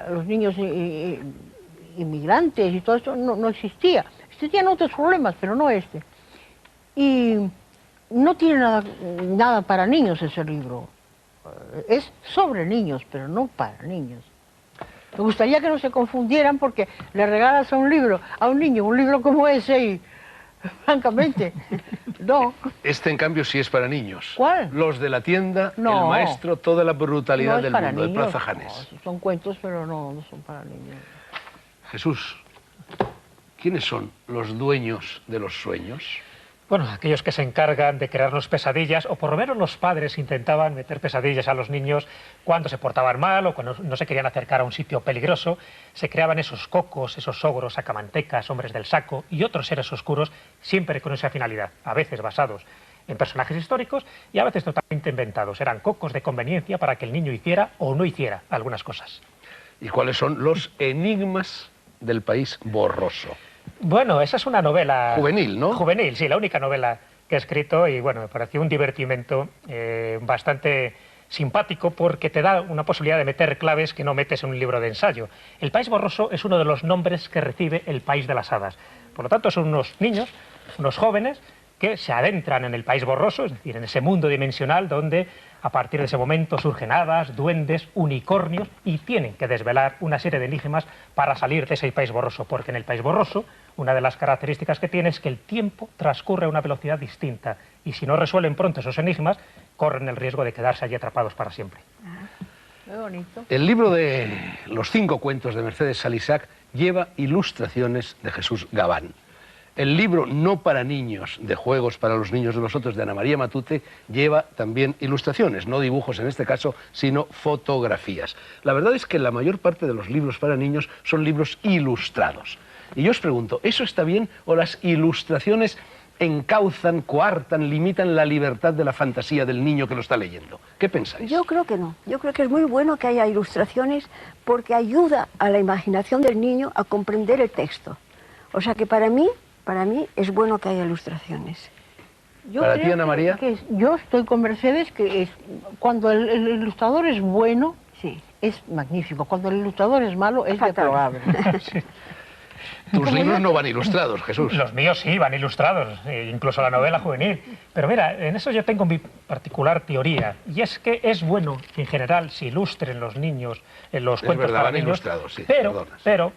los niños inmigrantes y todo eso, no existía. Existían otros problemas, pero no este. Y no tiene nada para niños ese libro. Es sobre niños, pero no para niños. Me gustaría que no se confundieran porque le regalas a un niño un libro como ese y... Francamente, no. Este, en cambio, sí es para niños. ¿Cuál? Los de la tienda, no. El maestro, toda la brutalidad del mundo, niños, de Plaza Janés. No, son cuentos, pero no son para niños. Jesús, ¿quiénes son los dueños de los sueños? Bueno, aquellos que se encargan de crearnos pesadillas, o por lo menos los padres intentaban meter pesadillas a los niños cuando se portaban mal o cuando no se querían acercar a un sitio peligroso. Se creaban esos cocos, esos ogros, sacamantecas, hombres del saco y otros seres oscuros, siempre con esa finalidad, a veces basados en personajes históricos y a veces totalmente inventados. Eran cocos de conveniencia para que el niño hiciera o no hiciera algunas cosas. ¿Y cuáles son los enigmas del país borroso? Bueno, esa es una novela... Juvenil, ¿no? Juvenil, sí, la única novela que he escrito y bueno, me pareció un divertimento bastante simpático porque te da una posibilidad de meter claves que no metes en un libro de ensayo. El país borroso es uno de los nombres que recibe el país de las hadas. Por lo tanto, son unos niños, unos jóvenes que se adentran en el país borroso, es decir, en ese mundo dimensional donde a partir de ese momento surgen hadas, duendes, unicornios y tienen que desvelar una serie de enigmas para salir de ese país borroso, porque en el país borroso una de las características que tiene es que el tiempo transcurre a una velocidad distinta y si no resuelven pronto esos enigmas corren el riesgo de quedarse allí atrapados para siempre. Qué bonito. El libro de los 5 cuentos de Mercedes Salisac lleva ilustraciones de Jesús Gabán. El libro No para niños, de Juegos para los niños de nosotros, de Ana María Matute, lleva también ilustraciones, no dibujos en este caso, sino fotografías. La verdad es que la mayor parte de los libros para niños son libros ilustrados. Y yo os pregunto, ¿eso está bien o las ilustraciones encauzan, coartan, limitan la libertad de la fantasía del niño que lo está leyendo? ¿Qué pensáis? Yo creo que no. Yo creo que es muy bueno que haya ilustraciones porque ayuda a la imaginación del niño a comprender el texto. O sea que para mí es bueno que haya ilustraciones. Yo ¿Para creo ti, Ana María? Yo estoy con Mercedes que cuando el ilustrador es bueno, sí, es magnífico. Cuando el ilustrador es malo, es deplorable. Sí. Tus libros no van ilustrados, Jesús. Los míos sí, van ilustrados, incluso la novela juvenil. Pero mira, en eso yo tengo mi particular teoría, y es que es bueno que en general se ilustren los niños en los cuentos verdad, para van niños, ilustrados, sí, pero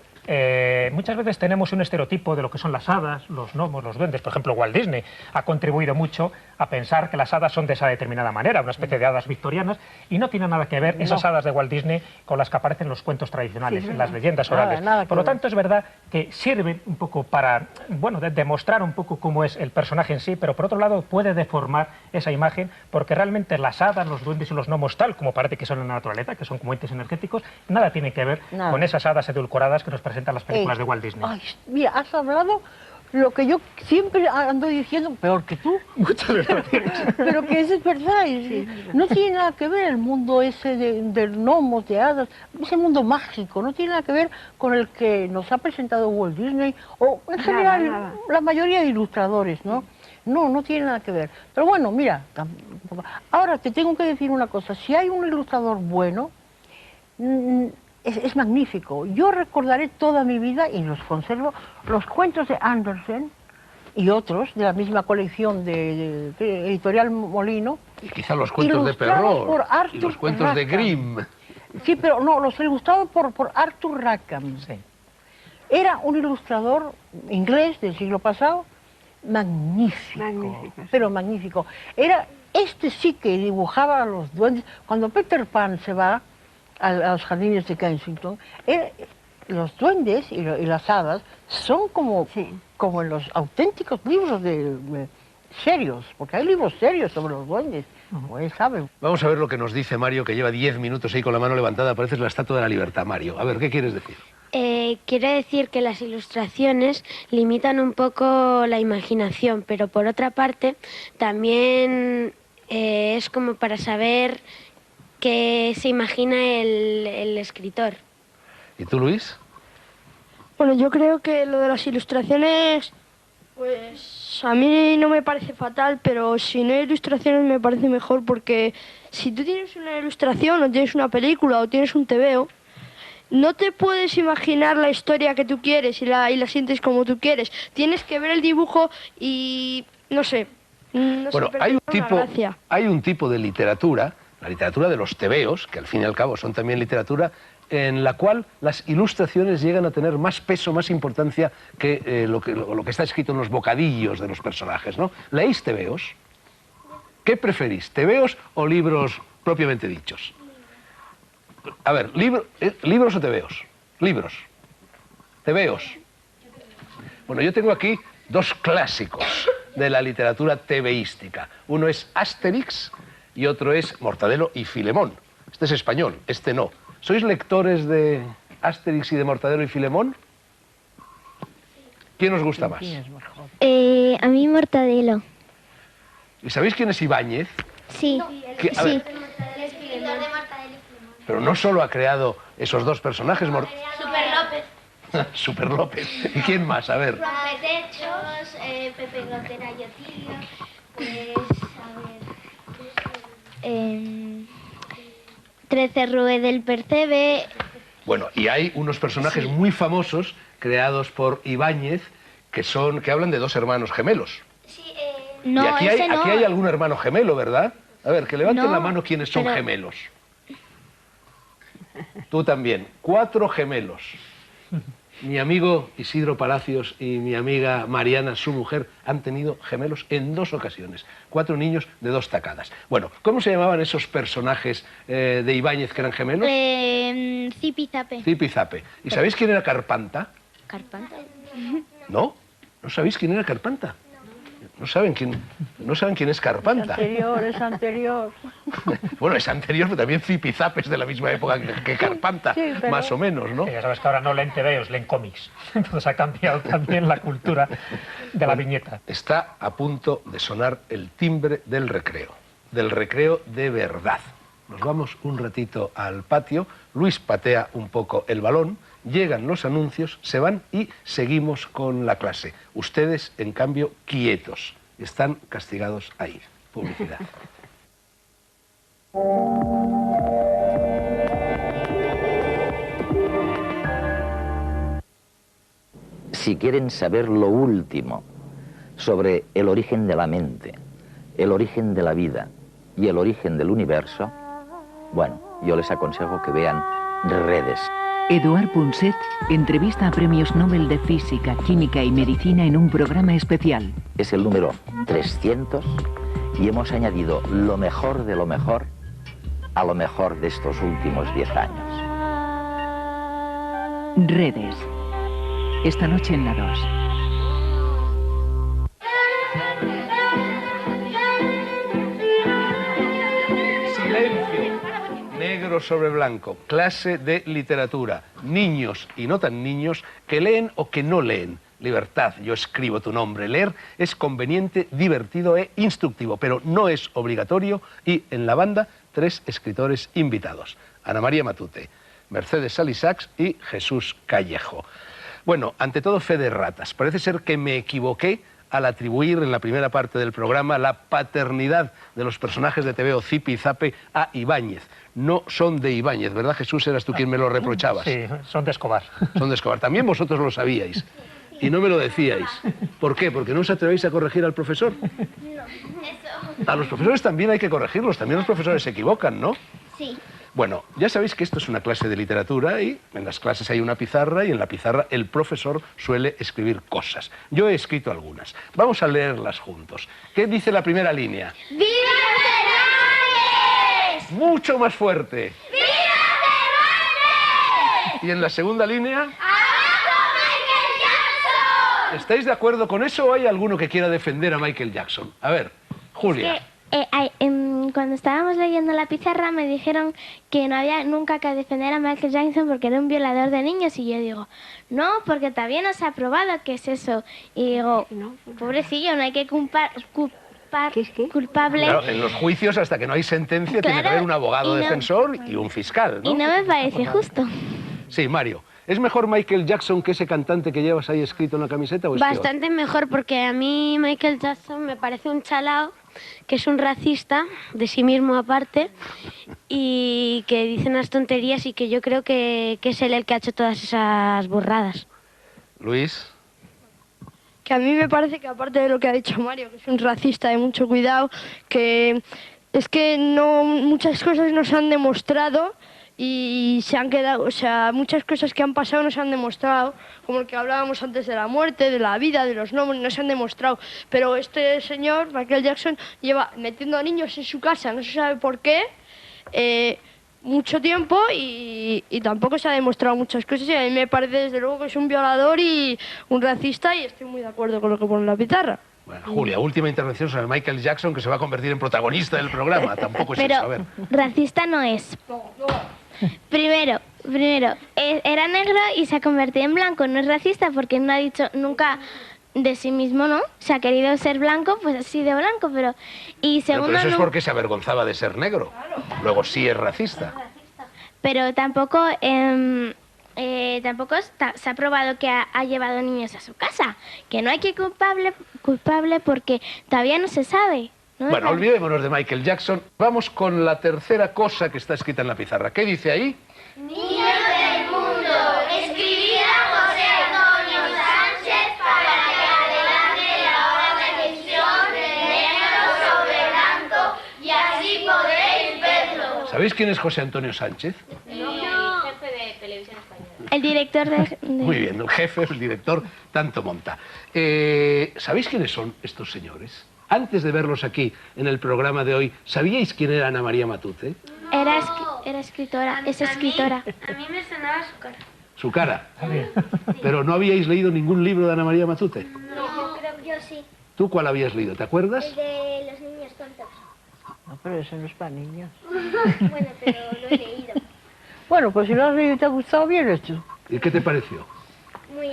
muchas veces tenemos un estereotipo de lo que son las hadas, los gnomos, los duendes. Por ejemplo, Walt Disney ha contribuido mucho a pensar que las hadas son de esa determinada manera, una especie de hadas victorianas, y no tiene nada que ver esas hadas de Walt Disney con las que aparecen en los cuentos tradicionales, en las leyendas orales. Por lo tanto, es verdad que sirven un poco para, bueno, demostrar un poco cómo es el personaje en sí, pero por otro lado puede deformar esa imagen, porque realmente las hadas, los duendes y los gnomos, tal como parece que son en la naturaleza, que son como entes energéticos, nada tiene que ver con esas hadas edulcoradas que nos presentan las películas de Walt Disney. Ay, mira, has hablado lo que yo siempre ando diciendo, peor que tú. Muchas gracias. Pero que eso es verdad. No tiene nada que ver el mundo ese de gnomos, de hadas, ese mundo mágico, no tiene nada que ver con el que nos ha presentado Walt Disney o en general la mayoría de ilustradores, ¿no? No tiene nada que ver. Pero bueno, mira, ahora te tengo que decir una cosa. Si hay un ilustrador bueno, es magnífico. Yo recordaré toda mi vida, y los conservo, los cuentos de Andersen y otros de la misma colección de Editorial Molino. Y quizá los cuentos de Perrault y los cuentos de Grimm. Sí, pero no, los ilustrados por Arthur Rackham. Sí. Era un ilustrador inglés del siglo pasado, magnífico, pero magnífico. Este sí que dibujaba a los duendes. Cuando Peter Pan se va a los jardines de Kensington, los duendes y las hadas son como en los auténticos libros serios, porque hay libros serios sobre los duendes, como él sabe. Vamos a ver lo que nos dice Mario, que lleva 10 minutos ahí con la mano levantada, pareces la Estatua de la Libertad, Mario. A ver, ¿qué quieres decir? Quiero decir que las ilustraciones limitan un poco la imaginación, pero por otra parte también es como para saber qué se imagina el escritor. ¿Y tú, Luis? Bueno, yo creo que lo de las ilustraciones, pues a mí no me parece fatal, pero si no hay ilustraciones me parece mejor, porque si tú tienes una ilustración o tienes una película o tienes un TVO, no te puedes imaginar la historia que tú quieres y la sientes como tú quieres. Tienes que ver el dibujo y no sé. Bueno, hay un tipo de literatura, la literatura de los tebeos, que al fin y al cabo son también literatura, en la cual las ilustraciones llegan a tener más peso, más importancia que lo que está escrito en los bocadillos de los personajes, ¿no? ¿Leéis tebeos? ¿Qué preferís, tebeos o libros propiamente dichos? A ver, ¿libros o tebeos? Libros. Tebeos. Bueno, yo tengo aquí dos clásicos de la literatura tebeística. Uno es Asterix y otro es Mortadelo y Filemón. Este es español, este no. ¿Sois lectores de Asterix y de Mortadelo y Filemón? ¿Quién os gusta más? A mí Mortadelo. ¿Y sabéis quién es Ibáñez? Sí. A ver, pero no solo ha creado esos dos personajes... Super López. Super López. ¿Y quién más? A ver. Petechos, Pepe Grotera y Otilio, pues, a ver... 13 Rue del Percebe. Bueno, y hay unos personajes muy famosos creados por Ibáñez que hablan de dos hermanos gemelos. No, y aquí hay algún hermano gemelo, ¿verdad? A ver, que levanten la mano quienes son gemelos. Tú también. 4 gemelos. Mi amigo Isidro Palacios y mi amiga Mariana, su mujer, han tenido gemelos en 2 ocasiones. 4 niños de 2 tacadas. Bueno, ¿cómo se llamaban esos personajes de Ibáñez que eran gemelos? Zipi Zape. Zipi Zape. ¿Y sabéis quién era Carpanta? ¿Carpanta? ¿No? ¿No sabéis quién era Carpanta? No saben quién es Carpanta. Es anterior. Bueno, es anterior, pero también Zipizape es de la misma época que Carpanta, sí, pero... más o menos, ¿no? Ya sabes que ahora no leen TVOs, leen cómics. Entonces ha cambiado también la cultura de la viñeta. Está a punto de sonar el timbre del recreo de verdad. Nos vamos un ratito al patio, Luis patea un poco el balón, llegan los anuncios, se van y seguimos con la clase. Ustedes, en cambio, quietos. Están castigados ahí. Publicidad. Si quieren saber lo último sobre el origen de la mente, el origen de la vida y el origen del universo, bueno, yo les aconsejo que vean Redes. Eduard Punset entrevista a premios Nobel de Física, Química y Medicina en un programa especial. Es el número 300 y hemos añadido lo mejor de lo mejor a lo mejor de estos últimos 10 años. Redes. Esta noche en la 2. Silencio. Negro sobre blanco. Clase de literatura. Niños y no tan niños que leen o que no leen. Libertad, yo escribo tu nombre. Leer es conveniente, divertido e instructivo, pero no es obligatorio. Y en la banda, 3 escritores invitados. Ana María Matute, Mercedes Salisax y Jesús Callejo. Bueno, ante todo, fe de ratas. Parece ser que me equivoqué al atribuir en la primera parte del programa la paternidad de los personajes de TVO Zipi y Zape a Ibáñez. No son de Ibáñez, ¿verdad, Jesús? Eras tú quien me lo reprochabas. Sí, son de Escobar. Son de Escobar. También vosotros lo sabíais. Y no me lo decíais. ¿Por qué? ¿Porque no os atrevéis a corregir al profesor? No, eso. A los profesores también hay que corregirlos. También los profesores se equivocan, ¿no? Sí. Bueno, ya sabéis que esto es una clase de literatura y en las clases hay una pizarra y en la pizarra el profesor suele escribir cosas. Yo he escrito algunas. Vamos a leerlas juntos. ¿Qué dice la primera línea? ¡Viva Cervantes! Mucho más fuerte. ¡Viva Cervantes! ¿Y en la segunda línea? ¡Abajo Michael Jackson! ¿Estáis de acuerdo con eso o hay alguno que quiera defender a Michael Jackson? A ver, Julia. Cuando estábamos leyendo la pizarra me dijeron que no había nunca que defender a Michael Jackson porque era un violador de niños y yo digo, no, porque todavía no se ha probado qué es eso. Y digo, pobrecillo, no hay que culpar culpable. Claro, en los juicios hasta que no hay sentencia tiene que haber un abogado defensor y un fiscal, ¿no? Y no me parece justo. Sí, Mario. ¿Es mejor Michael Jackson que ese cantante que llevas ahí escrito en la camiseta o es bastante mejor, porque a mí Michael Jackson me parece un chalao, que es un racista de sí mismo aparte y que dice unas tonterías y que yo creo que es él el que ha hecho todas esas burradas. Luis. Que a mí me parece que aparte de lo que ha dicho Mario, que es un racista de mucho cuidado, que es que no muchas cosas no se han demostrado y se han quedado, o sea, muchas cosas que han pasado no se han demostrado, como el que hablábamos antes de la muerte, de la vida, de los nombres, no se han demostrado. Pero este señor, Michael Jackson, lleva metiendo a niños en su casa, no se sabe por qué, mucho tiempo y tampoco se ha demostrado muchas cosas y a mí me parece desde luego que es un violador y un racista y estoy muy de acuerdo con lo que pone en la pizarra. Bueno, Julia, última intervención sobre Michael Jackson, que se va a convertir en protagonista del programa. Tampoco es eso, a ver. Racista no es. Primero, era negro y se ha convertido en blanco. No es racista porque no ha dicho nunca de sí mismo, ¿no? Se ha querido ser blanco, pues ha sido blanco, pero... Y segundo, pero eso es porque se avergonzaba de ser negro. Luego sí es racista. Pero tampoco... tampoco se ha probado que ha llevado niños a su casa. Que no hay que culpable porque todavía no se sabe. ¿No? Bueno, olvidémonos de Michael Jackson. Vamos con la tercera cosa que está escrita en la pizarra. ¿Qué dice ahí? Niños del mundo, escribid a José Antonio Sánchez para que adelante la hora de emisión de negro sobre blanco y así podréis verlo. ¿Sabéis quién es José Antonio Sánchez? Jefe de Televisión Española. El director de... Muy bien, el jefe, el director, tanto monta. ¿Sabéis quiénes son estos señores? Antes de verlos aquí en el programa de hoy, ¿sabíais quién era Ana María Matute? Era escritora, es escritora. A mí me sonaba su cara. Su cara. Pero no habíais leído ningún libro de Ana María Matute. No, yo sí. ¿Tú cuál habías leído? ¿Te acuerdas? El de los niños tontos. No, pero eso no es para niños. Bueno, pero lo he leído. Bueno, pues si lo has leído y te ha gustado, bien hecho. ¿Y qué te pareció? Muy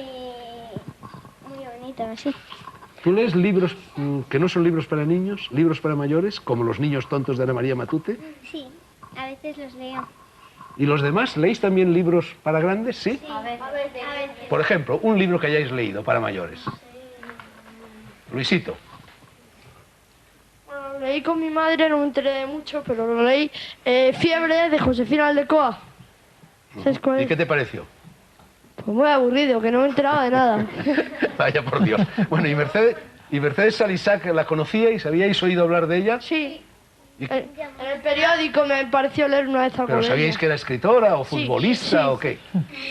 bonito, sí. ¿Tú lees libros que no son libros para niños, libros para mayores, como Los niños tontos de Ana María Matute? Sí, a veces los leo. ¿Y los demás leéis también libros para grandes? ¿Sí? A veces. Por ejemplo, un libro que hayáis leído para mayores. Luisito. Bueno, lo leí con mi madre, no me enteré de mucho, pero lo leí. Fiebre, de Josefina Aldecoa. ¿Sabes cuál es? ¿Y qué te pareció? Pues muy aburrido, que no me enteraba de nada. Vaya por Dios. Bueno, ¿y Mercedes Salisac la conocíais? ¿Habíais oído hablar de ella? Sí. En el periódico me pareció leer una vez algo ¿Pero de sabíais ella. que era escritora o Sí, futbolista sí. o qué?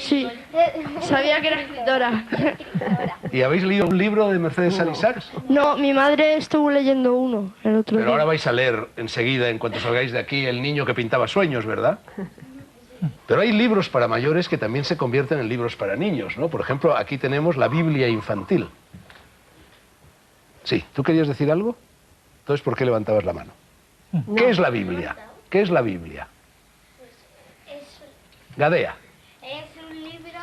Sí, sabía que era escritora. ¿Y habéis leído un libro de Mercedes Salisac? No, mi madre estuvo leyendo uno el otro Pero día. ahora vais a leer enseguida, en cuanto salgáis de aquí, El niño que pintaba sueños, ¿verdad? Pero hay libros para mayores que también se convierten en libros para niños, ¿no? Por ejemplo, aquí tenemos la Biblia infantil. Sí, ¿tú querías decir algo? Entonces, ¿por qué levantabas la mano? ¿Qué es la Biblia? ¿Qué es la Biblia? Gadea. Es un libro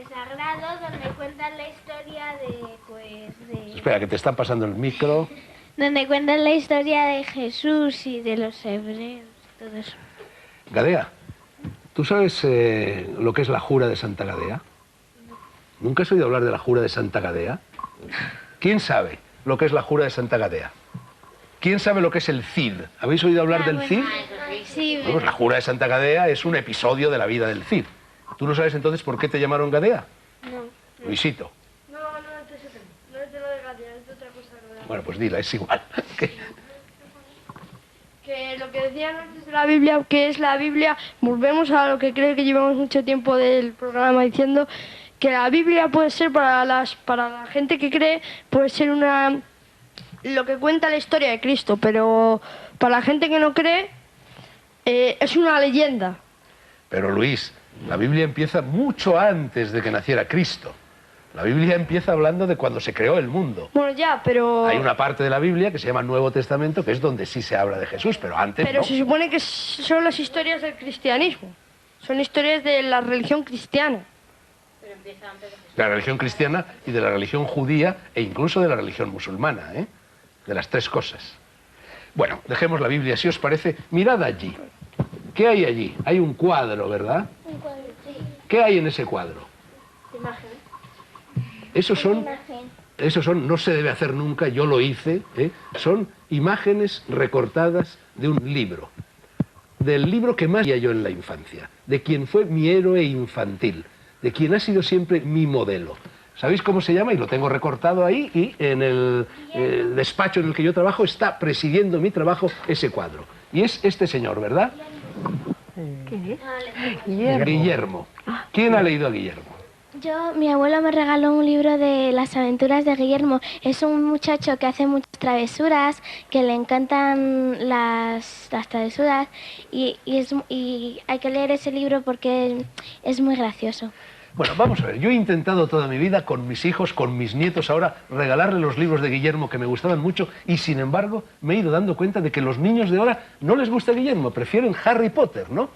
sagrado donde cuentan la historia de... Espera, que te están pasando el micro. Donde cuentan la historia de Jesús y de los hebreos, todo eso. Gadea, ¿tú sabes lo que es la jura de Santa Gadea? ¿Nunca has oído hablar de la jura de Santa Gadea? ¿Quién sabe lo que es la jura de Santa Gadea? ¿Quién sabe lo que es el Cid? ¿Habéis oído hablar del Cid? Sí. Bueno, pues la jura de Santa Gadea es un episodio de la vida del Cid. ¿Tú no sabes entonces por qué te llamaron Gadea? No. Luisito. No es de lo de Gadea, es de otra cosa. Bueno, pues dila, es igual. Que lo que decían antes de la Biblia, que es la Biblia, volvemos a lo que creo que llevamos mucho tiempo del programa diciendo, que la Biblia puede ser para la gente que cree, puede ser lo que cuenta la historia de Cristo, pero para la gente que no cree, es una leyenda. Pero Luis, la Biblia empieza mucho antes de que naciera Cristo. La Biblia empieza hablando de cuando se creó el mundo. Bueno, ya, pero... Hay una parte de la Biblia que se llama Nuevo Testamento, que es donde sí se habla de Jesús, pero antes Pero no. se supone que son las historias del cristianismo. Son historias de la religión cristiana. De la religión cristiana y de la religión judía e incluso de la religión musulmana, ¿eh? De las tres cosas. Bueno, dejemos la Biblia, si os parece. Mirad allí. ¿Qué hay allí? Hay un cuadro, ¿verdad? Un cuadro, sí. ¿Qué hay en ese cuadro? Imagen. Esos son, no se debe hacer nunca, yo lo hice, ¿eh? Son imágenes recortadas de un libro. Del libro que más veía yo en la infancia, de quien fue mi héroe infantil, de quien ha sido siempre mi modelo. ¿Sabéis cómo se llama? Y lo tengo recortado ahí, y en el despacho en el que yo trabajo está presidiendo mi trabajo ese cuadro. Y es este señor, ¿verdad? ¿Quién es? Guillermo. ¿Quién ha leído a Guillermo? Mi abuelo me regaló un libro de las aventuras de Guillermo. Es un muchacho que hace muchas travesuras, que le encantan las travesuras y hay que leer ese libro porque es muy gracioso. Bueno, vamos a ver, yo he intentado toda mi vida con mis hijos, con mis nietos ahora, regalarle los libros de Guillermo que me gustaban mucho y sin embargo me he ido dando cuenta de que los niños de ahora no les gusta Guillermo, prefieren Harry Potter, ¿no?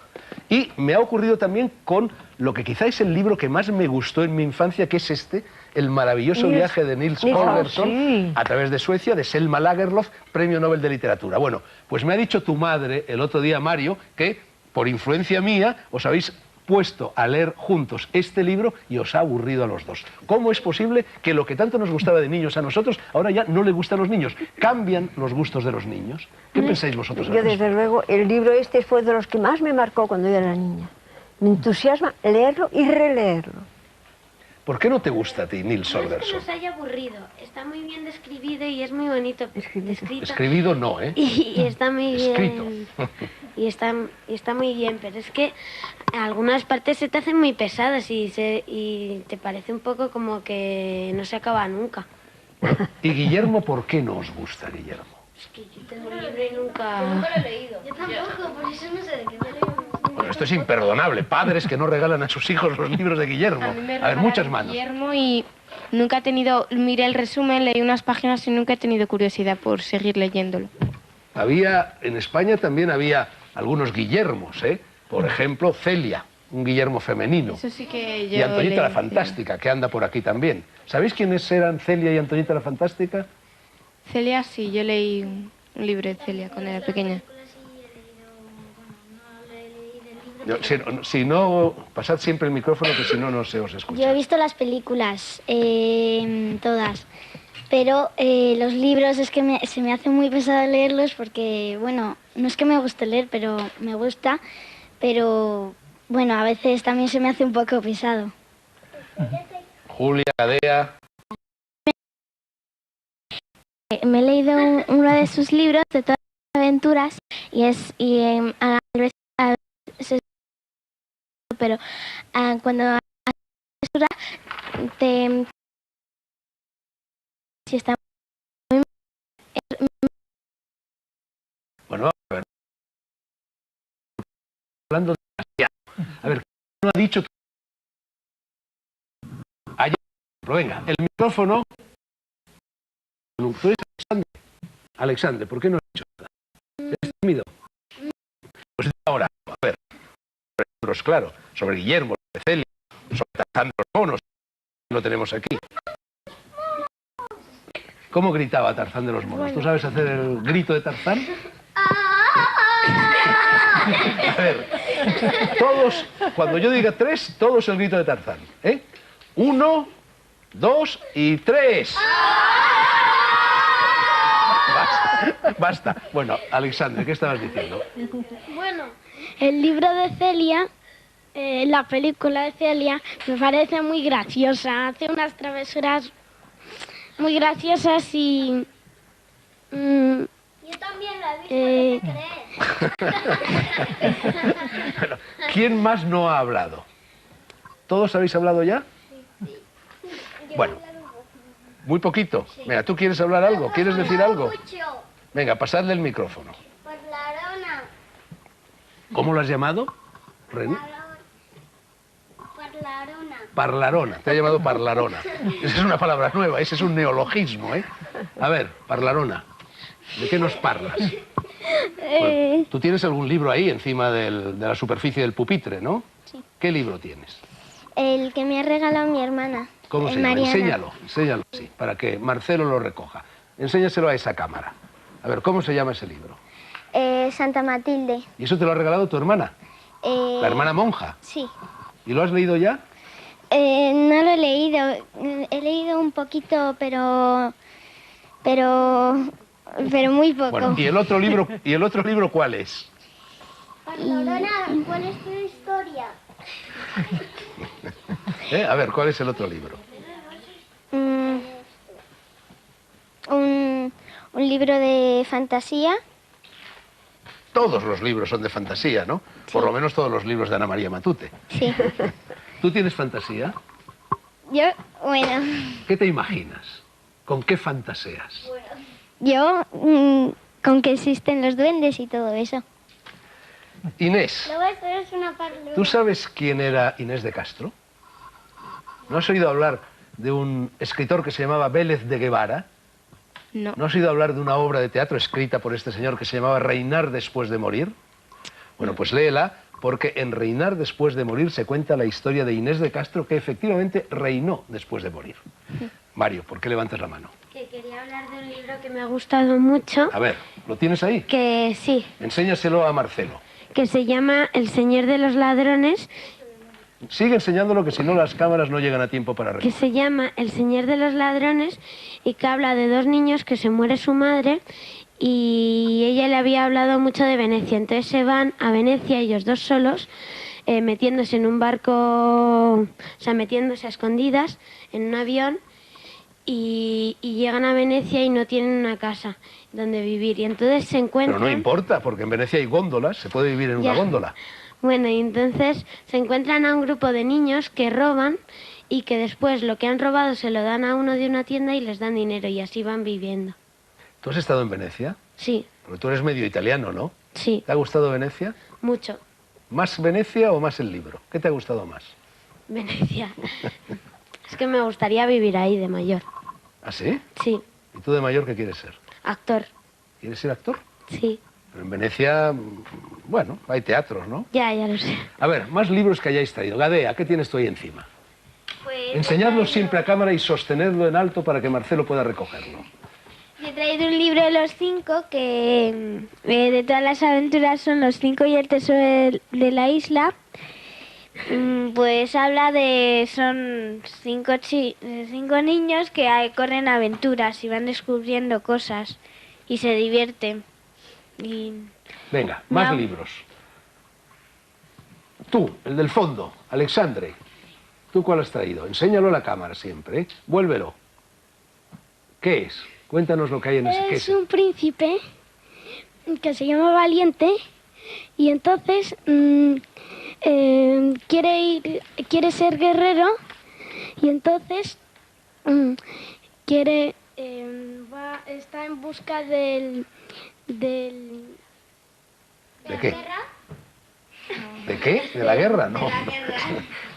Y me ha ocurrido también con lo que quizá es el libro que más me gustó en mi infancia, que es este, El maravilloso viaje de Nils Holgersson a través de Suecia, de Selma Lagerlöf, Premio Nobel de Literatura. Bueno, pues me ha dicho tu madre el otro día, Mario, que por influencia mía os habéis puesto a leer juntos este libro y os ha aburrido a los dos. ¿Cómo es posible que lo que tanto nos gustaba de niños a nosotros, ahora ya no le gusta a los niños? ¿Cambian los gustos de los niños? ¿Qué pensáis vosotros? Yo, desde luego, el libro este fue de los que más me marcó cuando yo era niña. Me entusiasma leerlo y releerlo. ¿Por qué no te gusta a ti, Nils Holgersson? No es que nos haya aburrido, está muy bien describido y es muy bonito descrito. Escribido no, ¿eh? Y está muy bien. Escrito. Y está muy bien, pero es que algunas partes se te hacen muy pesadas y te parece un poco como que no se acaba nunca. ¿Y Guillermo por qué no os gusta, Guillermo? Es que yo tengo el libro y nunca... Nunca lo he leído. Yo tampoco, por eso no sé de qué me leo. Bueno, esto es imperdonable. Padres que no regalan a sus hijos los libros de Guillermo. A mí me A ver, muchas regalaron manos. Guillermo y nunca he tenido, miré el resumen, leí unas páginas y nunca he tenido curiosidad por seguir leyéndolo. En España también había algunos Guillermos, ¿eh? Por ejemplo, Celia, un Guillermo femenino. Eso sí que yo Y Antoñita leí, la Fantástica, que anda por aquí también. ¿Sabéis quiénes eran Celia y Antoñita la Fantástica? Celia, sí, yo leí un libro de Celia cuando era pequeña. Si no, pasad siempre el micrófono, que si no, no se os escucha. Yo he visto las películas, todas, pero los libros es que se me hace muy pesado leerlos porque, bueno, no es que me guste leer, pero me gusta, pero, bueno, a veces también se me hace un poco pesado. Julia, Gadea... Me he leído uno de sus libros de todas las aventuras a veces pero cuando haces si está muy... Bueno, a ver. Hablando de... A ver, ¿qué no ha dicho? Allá, venga, el micrófono... Tú eres Alexander, ¿por qué no has dicho nada? ¿Eres tímido? Pues ahora, a ver, libros, claro, sobre Guillermo, sobre Celia, sobre Tarzán de los monos, lo tenemos aquí. ¿Cómo gritaba Tarzán de los monos? ¿Tú sabes hacer el grito de Tarzán? A ver, todos, cuando yo diga 3, todos el grito de Tarzán, ¿eh? 1, 2 y 3. Basta. Bueno, Alexander, ¿qué estabas diciendo? Bueno, el libro de Celia, la película de Celia, me parece muy graciosa. Hace unas travesuras muy graciosas y... Yo también la he visto, no te crees. Bueno, ¿quién más no ha hablado? ¿Todos habéis hablado ya? Bueno, muy poquito. Mira, ¿tú quieres hablar algo? ¿Quieres decir algo? Venga, pasadle el micrófono. Parlarona. ¿Cómo lo has llamado, René? Parlarona. Parlarona, te ha llamado parlarona. Esa es una palabra nueva, ese es un neologismo, ¿eh? A ver, parlarona, ¿de qué nos parlas? Pues, tú tienes algún libro ahí encima de la superficie del pupitre, ¿no? Sí. ¿Qué libro tienes? El que me ha regalado mi hermana. ¿Cómo se llama? Enséñalo así, para que Marcelo lo recoja. Enséñaselo a esa cámara. A ver, ¿cómo se llama ese libro? Santa Matilde. ¿Y eso te lo ha regalado tu hermana? ¿La hermana monja? Sí. ¿Y lo has leído ya? No lo he leído. He leído un poquito, pero muy poco. Bueno, ¿y el otro libro cuál es? Parlarona, ¿cuál es tu historia? A ver, ¿cuál es el otro libro? Un libro de fantasía. Todos los libros son de fantasía, ¿no? Sí. Por lo menos todos los libros de Ana María Matute. Sí. ¿Tú tienes fantasía? Yo, bueno, ¿Qué te imaginas? ¿Con qué fantaseas? yo con que existen los duendes y todo eso. Inés, Luego esto es una parte... ¿tú sabes quién era Inés de Castro? ¿No has oído hablar de un escritor que se llamaba Vélez de Guevara? No. ¿No has oído hablar de una obra de teatro escrita por este señor que se llamaba Reinar después de morir? Bueno, pues léela, porque en Reinar después de morir se cuenta la historia de Inés de Castro, que efectivamente reinó después de morir. Mario, ¿por qué levantas la mano? Que quería hablar de un libro que me ha gustado mucho. A ver, ¿lo tienes ahí? Que sí, Enséñaselo a Marcelo. que se llama El Señor de los Ladrones, Sigue enseñándolo, que si no las cámaras no llegan a tiempo para que recoger. se llama El Señor de los Ladrones y que habla de dos niños que se muere su madre y ella le había hablado mucho de Venecia. Entonces se van a Venecia ellos dos solos, metiéndose en un barco, o sea, metiéndose a escondidas en un avión y llegan a Venecia y no tienen una casa donde vivir. Y entonces se encuentran... Pero no importa, porque en Venecia hay góndolas, se puede vivir en una Ya. góndola. Bueno, y entonces se encuentran a un grupo de niños que roban y que después lo que han robado se lo dan a uno de una tienda y les dan dinero y así van viviendo. ¿Tú has estado en Venecia? Sí, Porque tú eres medio italiano, ¿no? sí, ¿Te ha gustado Venecia? mucho. ¿Más Venecia o más el libro? ¿Qué te ha gustado más? Venecia. Es que me gustaría vivir ahí de mayor. ¿Ah, sí? Sí, ¿Y tú de mayor qué quieres ser? actor. ¿Quieres ser actor? Sí, Pero en Venecia, bueno, hay teatros, ¿no? ya lo sé. A ver, más libros que hayáis traído. Gadea, ¿qué tienes tú ahí encima? Pues, Enseñadlo siempre a cámara y sostenedlo en alto para que Marcelo pueda recogerlo. Yo he traído un libro de los 5 que de todas las aventuras son los 5 y el tesoro de la isla. Pues habla de... son 5 niños que corren aventuras y van descubriendo cosas y se divierten. Y Venga, más No. libros. Tú, el del fondo, Alexandre. ¿Tú cuál has traído? Enséñalo a la cámara siempre, ¿eh? Vuélvelo. ¿Qué es? Cuéntanos lo que hay en ese. ¿Qué Es un príncipe que se llama Valiente y entonces quiere ser guerrero y entonces está en busca del ¿De qué? ¿De qué? ¿De la guerra? No.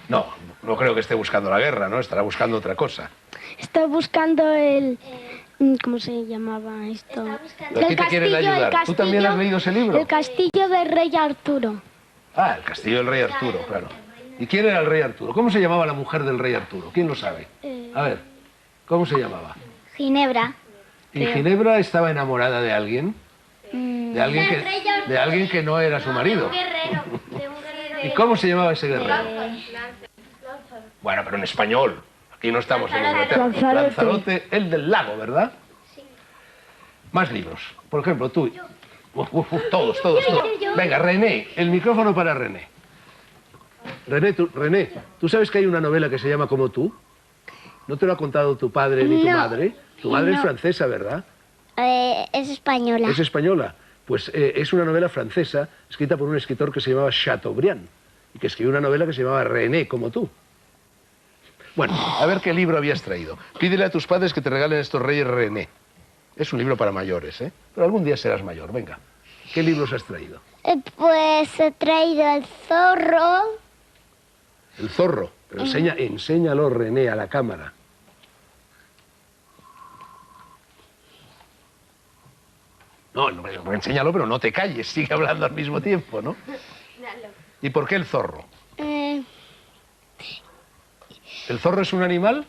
No, no creo que esté buscando la guerra, ¿no? Estará buscando otra cosa. está buscando ¿cómo se llamaba esto? Pero aquí te quieren ayudar. ¿Tú también has leído ese libro? El castillo del rey Arturo. Ah, el castillo del rey Arturo, claro. ¿Y quién era el rey Arturo? ¿Cómo se llamaba la mujer del rey Arturo? ¿Quién lo sabe? A ver, ¿cómo se llamaba? Ginebra. ¿Y Ginebra estaba enamorada de alguien? De alguien que no era su marido. ¿Y cómo se llamaba ese guerrero? Bueno, pero en español. Aquí no estamos en Inglaterra. Lanzarote, el del lago, ¿verdad? Sí. Más libros. Por ejemplo, tú. Todos. Venga, René, el micrófono para René. René, ¿tú sabes que hay una novela que se llama Como tú? ¿No te lo ha contado tu padre ni tu madre? Tu madre es francesa, ¿verdad? Es española. Es española. Pues es una novela francesa escrita por un escritor que se llamaba Chateaubriand y que escribió una novela que se llamaba René, como tú. Bueno, a ver qué libro habías traído. Pídele a tus padres que te regalen estos Reyes René. Es un libro para mayores, ¿eh? Pero algún día serás mayor. Venga, ¿qué libros has traído? Pues he traído El zorro. El zorro. Pero enséñalo, René, a la cámara. No, enséñalo, pero no te calles, sigue hablando al mismo tiempo, ¿no? ¿Y por qué el zorro? ¿El zorro es un animal?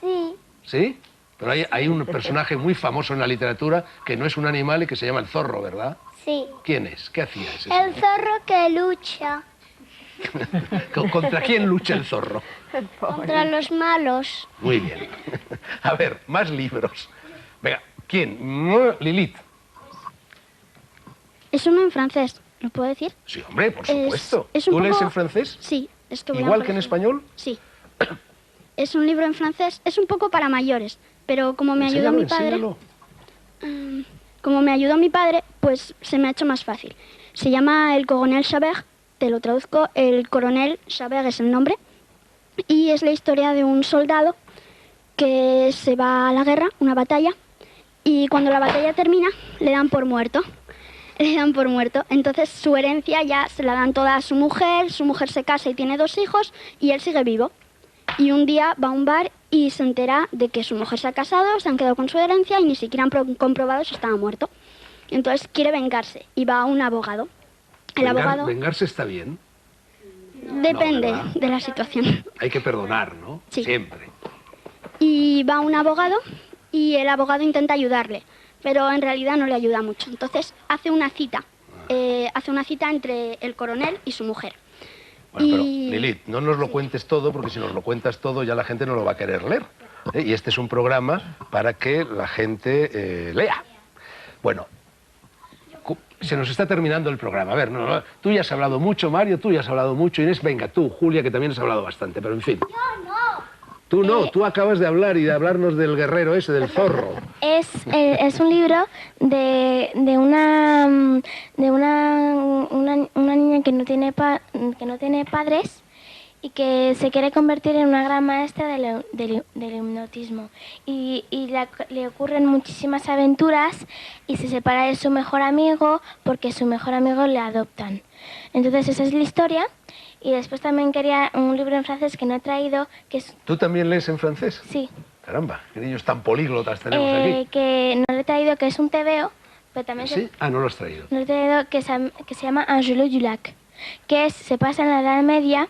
Sí. ¿Sí? Pero hay un personaje muy famoso en la literatura que no es un animal y que se llama el zorro, ¿verdad? Sí. ¿Quién es? ¿Qué hacía ese El señor? zorro que lucha ¿Contra quién lucha el zorro? contra los malos. Muy bien. A ver, más libros. Venga, ¿quién? Lilith. Es uno en francés, ¿lo puedo decir? Sí, hombre, por supuesto. es un ¿Tú lees poco- en francés? Sí, es que voy a ¿Igual por que en ejemplo. español? Sí. Es un libro en francés, es un poco para mayores, pero como me ayudó Enséñalo, mi padre, enséñalo. como me ayudó mi padre, pues se me ha hecho más fácil. Se llama El Coronel Chabert, te lo traduzco, el Coronel Chabert es el nombre, y es la historia de un soldado que se va a la guerra, una batalla, y cuando la batalla termina le dan por muerto. Entonces su herencia ya se la dan toda a su mujer se casa y tiene 2 hijos y él sigue vivo. Y un día va a un bar y se entera de que su mujer se ha casado, se han quedado con su herencia y ni siquiera han comprobado si estaba muerto. Entonces quiere vengarse y va a un abogado. El abogado... Vengarse está bien. Depende No, de la situación. Hay que perdonar, ¿no? Sí. Siempre. Y va a un abogado y el abogado intenta ayudarle, pero en realidad no le ayuda mucho. Entonces hace una cita entre el coronel y su mujer. Bueno, pero Lilith, no nos lo cuentes todo, porque si nos lo cuentas todo ya la gente no lo va a querer leer. Y este es un programa para que la gente lea. Bueno, se nos está terminando el programa. A ver, tú ya has hablado mucho, Mario, tú ya has hablado mucho, Inés, venga, tú, Julia, que también has hablado bastante, pero en fin. Tú no, tú acabas de hablar y de hablarnos del guerrero ese, del zorro. Es un libro de una niña que no tiene padres y que se quiere convertir en una gran maestra del hipnotismo. Y le ocurren muchísimas aventuras y se separa de su mejor amigo porque su mejor amigo le adoptan. Entonces esa es la historia. Y después también quería un libro en francés que no he traído, que es... ¿Tú también lees en francés? Sí. Caramba, qué niños tan políglotas tenemos aquí. Que no lo he traído, que es un TVO, pero también... ¿Sí? Ah, no lo has traído. No lo he traído, que se llama Angelo du Lac, que se pasa en la Edad Media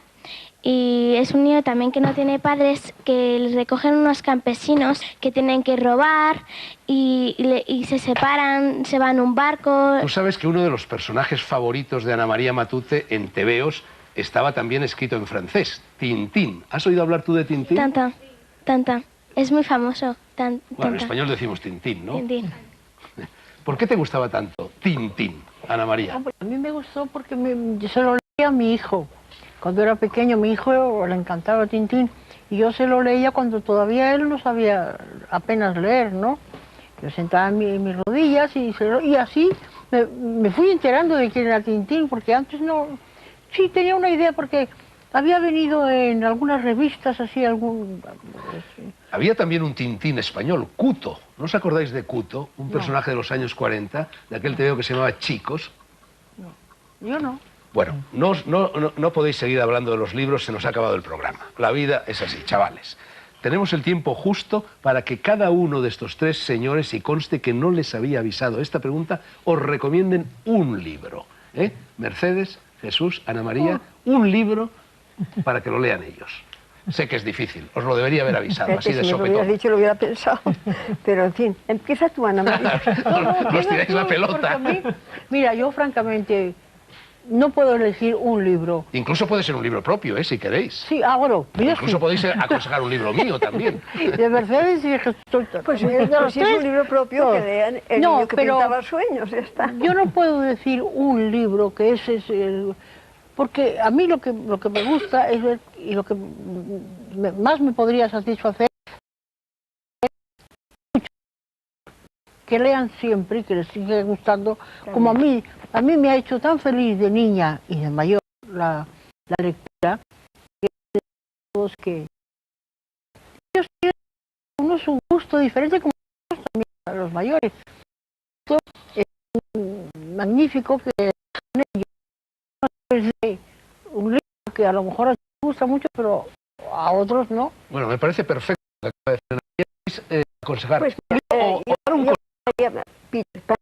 y es un niño también que no tiene padres, que le recogen unos campesinos que tienen que robar y se separan, se van a un barco... Tú sabes que uno de los personajes favoritos de Ana María Matute en TVOs estaba también escrito en francés, Tintín. ¿Has oído hablar tú de Tintín? Tanta. Es muy famoso. Bueno, en español decimos Tintín, ¿no? Tintín. ¿Por qué te gustaba tanto Tintín, Ana María? A mí me gustó porque yo se lo leía a mi hijo. Cuando era pequeño, mi hijo le encantaba Tintín. Y yo se lo leía cuando todavía él no sabía apenas leer, ¿no? Yo sentaba en mis rodillas y así me fui enterando de quién era Tintín, porque antes no... Sí, tenía una idea porque había venido en algunas revistas así, Había también un Tintín español, Cuto. ¿No os acordáis de Cuto? Un personaje de los años 40, de aquel TVO que se llamaba Chicos. No, yo no. Bueno, no podéis seguir hablando de los libros, se nos ha acabado el programa. La vida es así, chavales. Tenemos el tiempo justo para que cada uno de estos 3 señores, y conste que no les había avisado esta pregunta, os recomienden un libro. Mercedes, Jesús, Ana María, un libro para que lo lean ellos. Sé que es difícil, os lo debería haber avisado, así de si me lo hubieras sopetón. dicho, lo hubiera pensado. Pero, en fin, empieza tú, Ana María. Nos tiráis la pelota. Mira, yo francamente no puedo elegir un libro. Incluso puede ser un libro propio, si queréis. Sí, bueno. Incluso podéis aconsejar un libro mío también. De Mercedes y de Jesús. Pues si es un libro propio, que lean El niño que pintaba sueños, ya está. Yo no puedo decir un libro que ese es el... Porque a mí lo que me gusta es ver, y lo que más me podría satisfacer es que lean siempre y que les siga gustando, como a mí me ha hecho tan feliz de niña y de mayor la lectura, que uno es un gusto diferente como también a los mayores. Esto es magnífico que un libro que a lo mejor a ti te gusta mucho, pero a otros no. Bueno, me parece perfecto lo que acaba de decir. Aconsejar Pues, Peter Pan,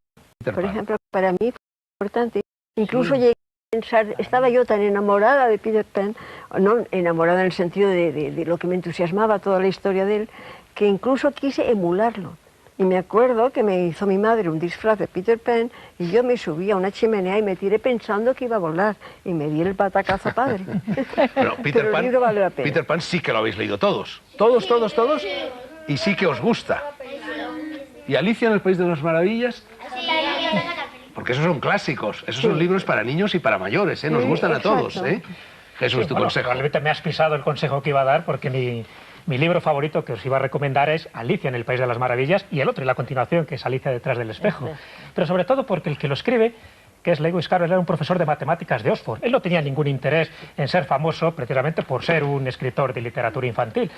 por ejemplo, para mí fue importante. Incluso llegué a pensar, estaba yo tan enamorada de Peter Pan, no enamorada en el sentido de lo que me entusiasmaba toda la historia de él, que incluso quise emularlo. Y me acuerdo que me hizo mi madre un disfraz de Peter Pan y yo me subí a una chimenea y me tiré pensando que iba a volar. Y me di el patacazo padre. Pero Pero el libro vale la pena. Peter Pan sí que lo habéis leído todos. Todos. Y sí que os gusta. ¿Y Alicia en el País de las Maravillas? Porque esos son clásicos. Esos son libros para niños y para mayores. Nos gustan a todos. Jesús, tu consejo. Realmente me has pisado el consejo que iba a dar, porque mi libro favorito que os iba a recomendar es Alicia en el País de las Maravillas, y el otro, y la continuación, que es Alicia detrás del espejo. Pero sobre todo porque el que lo escribe que es Lewis Carroll, era un profesor de matemáticas de Oxford. Él no tenía ningún interés en ser famoso precisamente por ser un escritor de literatura infantil,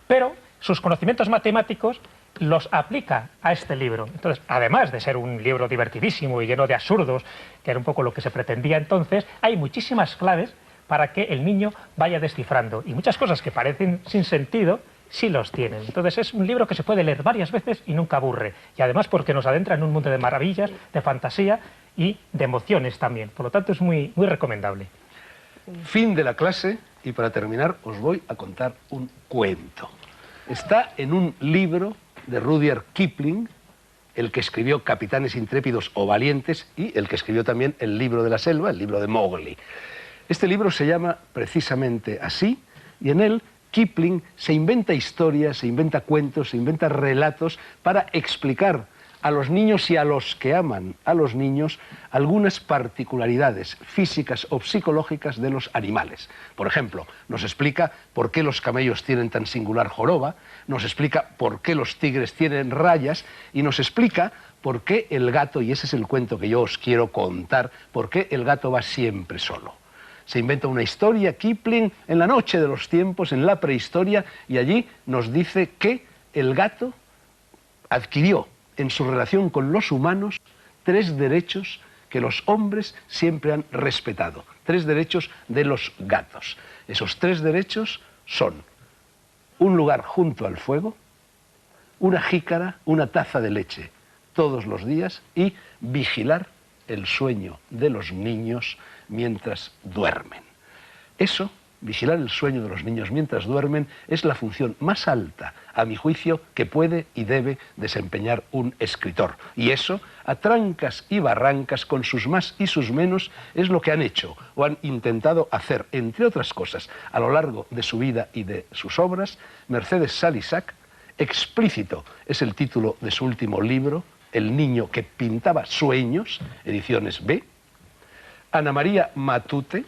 pero sus conocimientos matemáticos los aplica a este libro. Entonces, además de ser un libro divertidísimo y lleno de absurdos, que era un poco lo que se pretendía entonces, hay muchísimas claves para que el niño vaya descifrando. Y muchas cosas que parecen sin sentido, sí los tienen. Entonces es un libro que se puede leer varias veces y nunca aburre. Y además porque nos adentra en un mundo de maravillas, de fantasía y de emociones también. Por lo tanto es muy, muy recomendable. Fin de la clase y para terminar os voy a contar un cuento. Está en un libro de Rudyard Kipling, el que escribió Capitanes Intrépidos o Valientes y el que escribió también el libro de la selva, el libro de Mowgli. Este libro se llama precisamente así y en él Kipling se inventa historias, se inventa cuentos, se inventa relatos para explicar a los niños y a los que aman a los niños algunas particularidades físicas o psicológicas de los animales. Por ejemplo, nos explica por qué los camellos tienen tan singular joroba, nos explica por qué los tigres tienen rayas y nos explica por qué el gato, y ese es el cuento que yo os quiero contar, por qué el gato va siempre solo. Se inventa una historia, Kipling, en la noche de los tiempos, en la prehistoria, y allí nos dice que el gato adquirió en su relación con los humanos 3 derechos que los hombres siempre han respetado. 3 derechos de los gatos. Esos 3 derechos son un lugar junto al fuego, una jícara, una taza de leche todos los días y vigilar el sueño de los niños mientras duermen. Eso, vigilar el sueño de los niños mientras duermen, es la función más alta, a mi juicio, que puede y debe desempeñar un escritor. Y eso, a trancas y barrancas, con sus más y sus menos, es lo que han hecho o han intentado hacer, entre otras cosas, a lo largo de su vida y de sus obras, Mercedes Salisac. Explícito es el título de su último libro, El niño que pintaba sueños, ediciones B. Ana María Matute,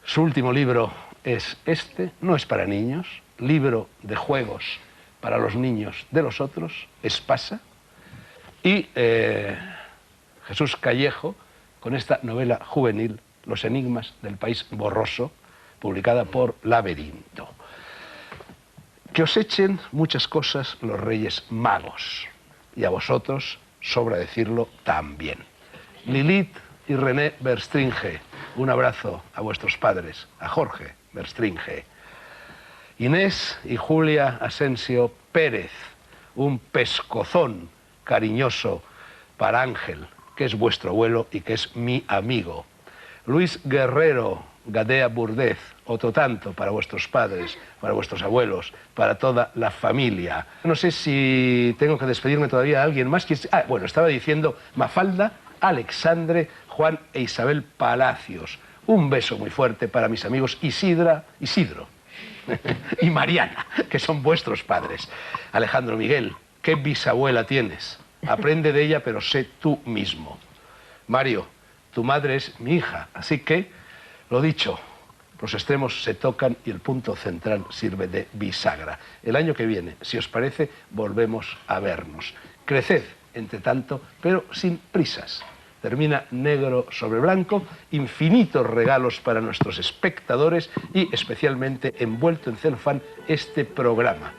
su último libro es este, no es para niños, libro de juegos para los niños de los otros, Espasa. Y Jesús Callejo, con esta novela juvenil, Los enigmas del país borroso, publicada por Laberinto. Que os echen muchas cosas los Reyes Magos, y a vosotros, sobra decirlo, también. Lilith y René Verstringe, un abrazo a vuestros padres, a Jorge Verstringe. Inés y Julia Asensio Pérez, un pescozón cariñoso para Ángel, que es vuestro abuelo y que es mi amigo. Luis Guerrero Gadea Burdez, otro tanto para vuestros padres, para vuestros abuelos, para toda la familia. No sé si tengo que despedirme todavía de alguien más. Bueno, estaba diciendo Mafalda, Alexandre, Juan e Isabel Palacios. Un beso muy fuerte para mis amigos Isidro y Mariana, que son vuestros padres. Alejandro Miguel, ¿qué bisabuela tienes? Aprende de ella, pero sé tú mismo. Mario, tu madre es mi hija, así que, lo dicho, los extremos se tocan y el punto central sirve de bisagra. El año que viene, si os parece, volvemos a vernos. Creced, entre tanto, pero sin prisas. Termina Negro sobre Blanco, infinitos regalos para nuestros espectadores y especialmente envuelto en celofán este programa,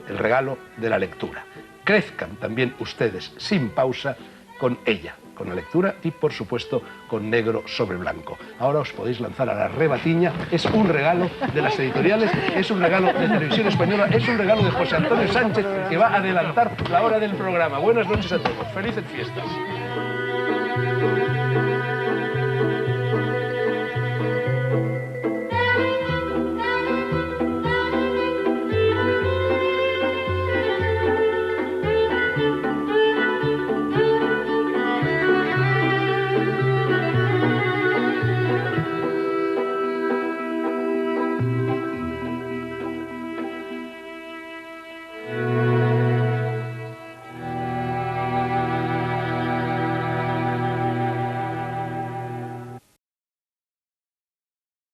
el regalo de la lectura. Crezcan también ustedes sin pausa con ella, con la lectura y, por supuesto, con Negro sobre Blanco. Ahora os podéis lanzar a la rebatiña. Es un regalo de las editoriales, es un regalo de Televisión Española, es un regalo de José Antonio Sánchez, que va a adelantar la hora del programa. Buenas noches a todos. Felices fiestas.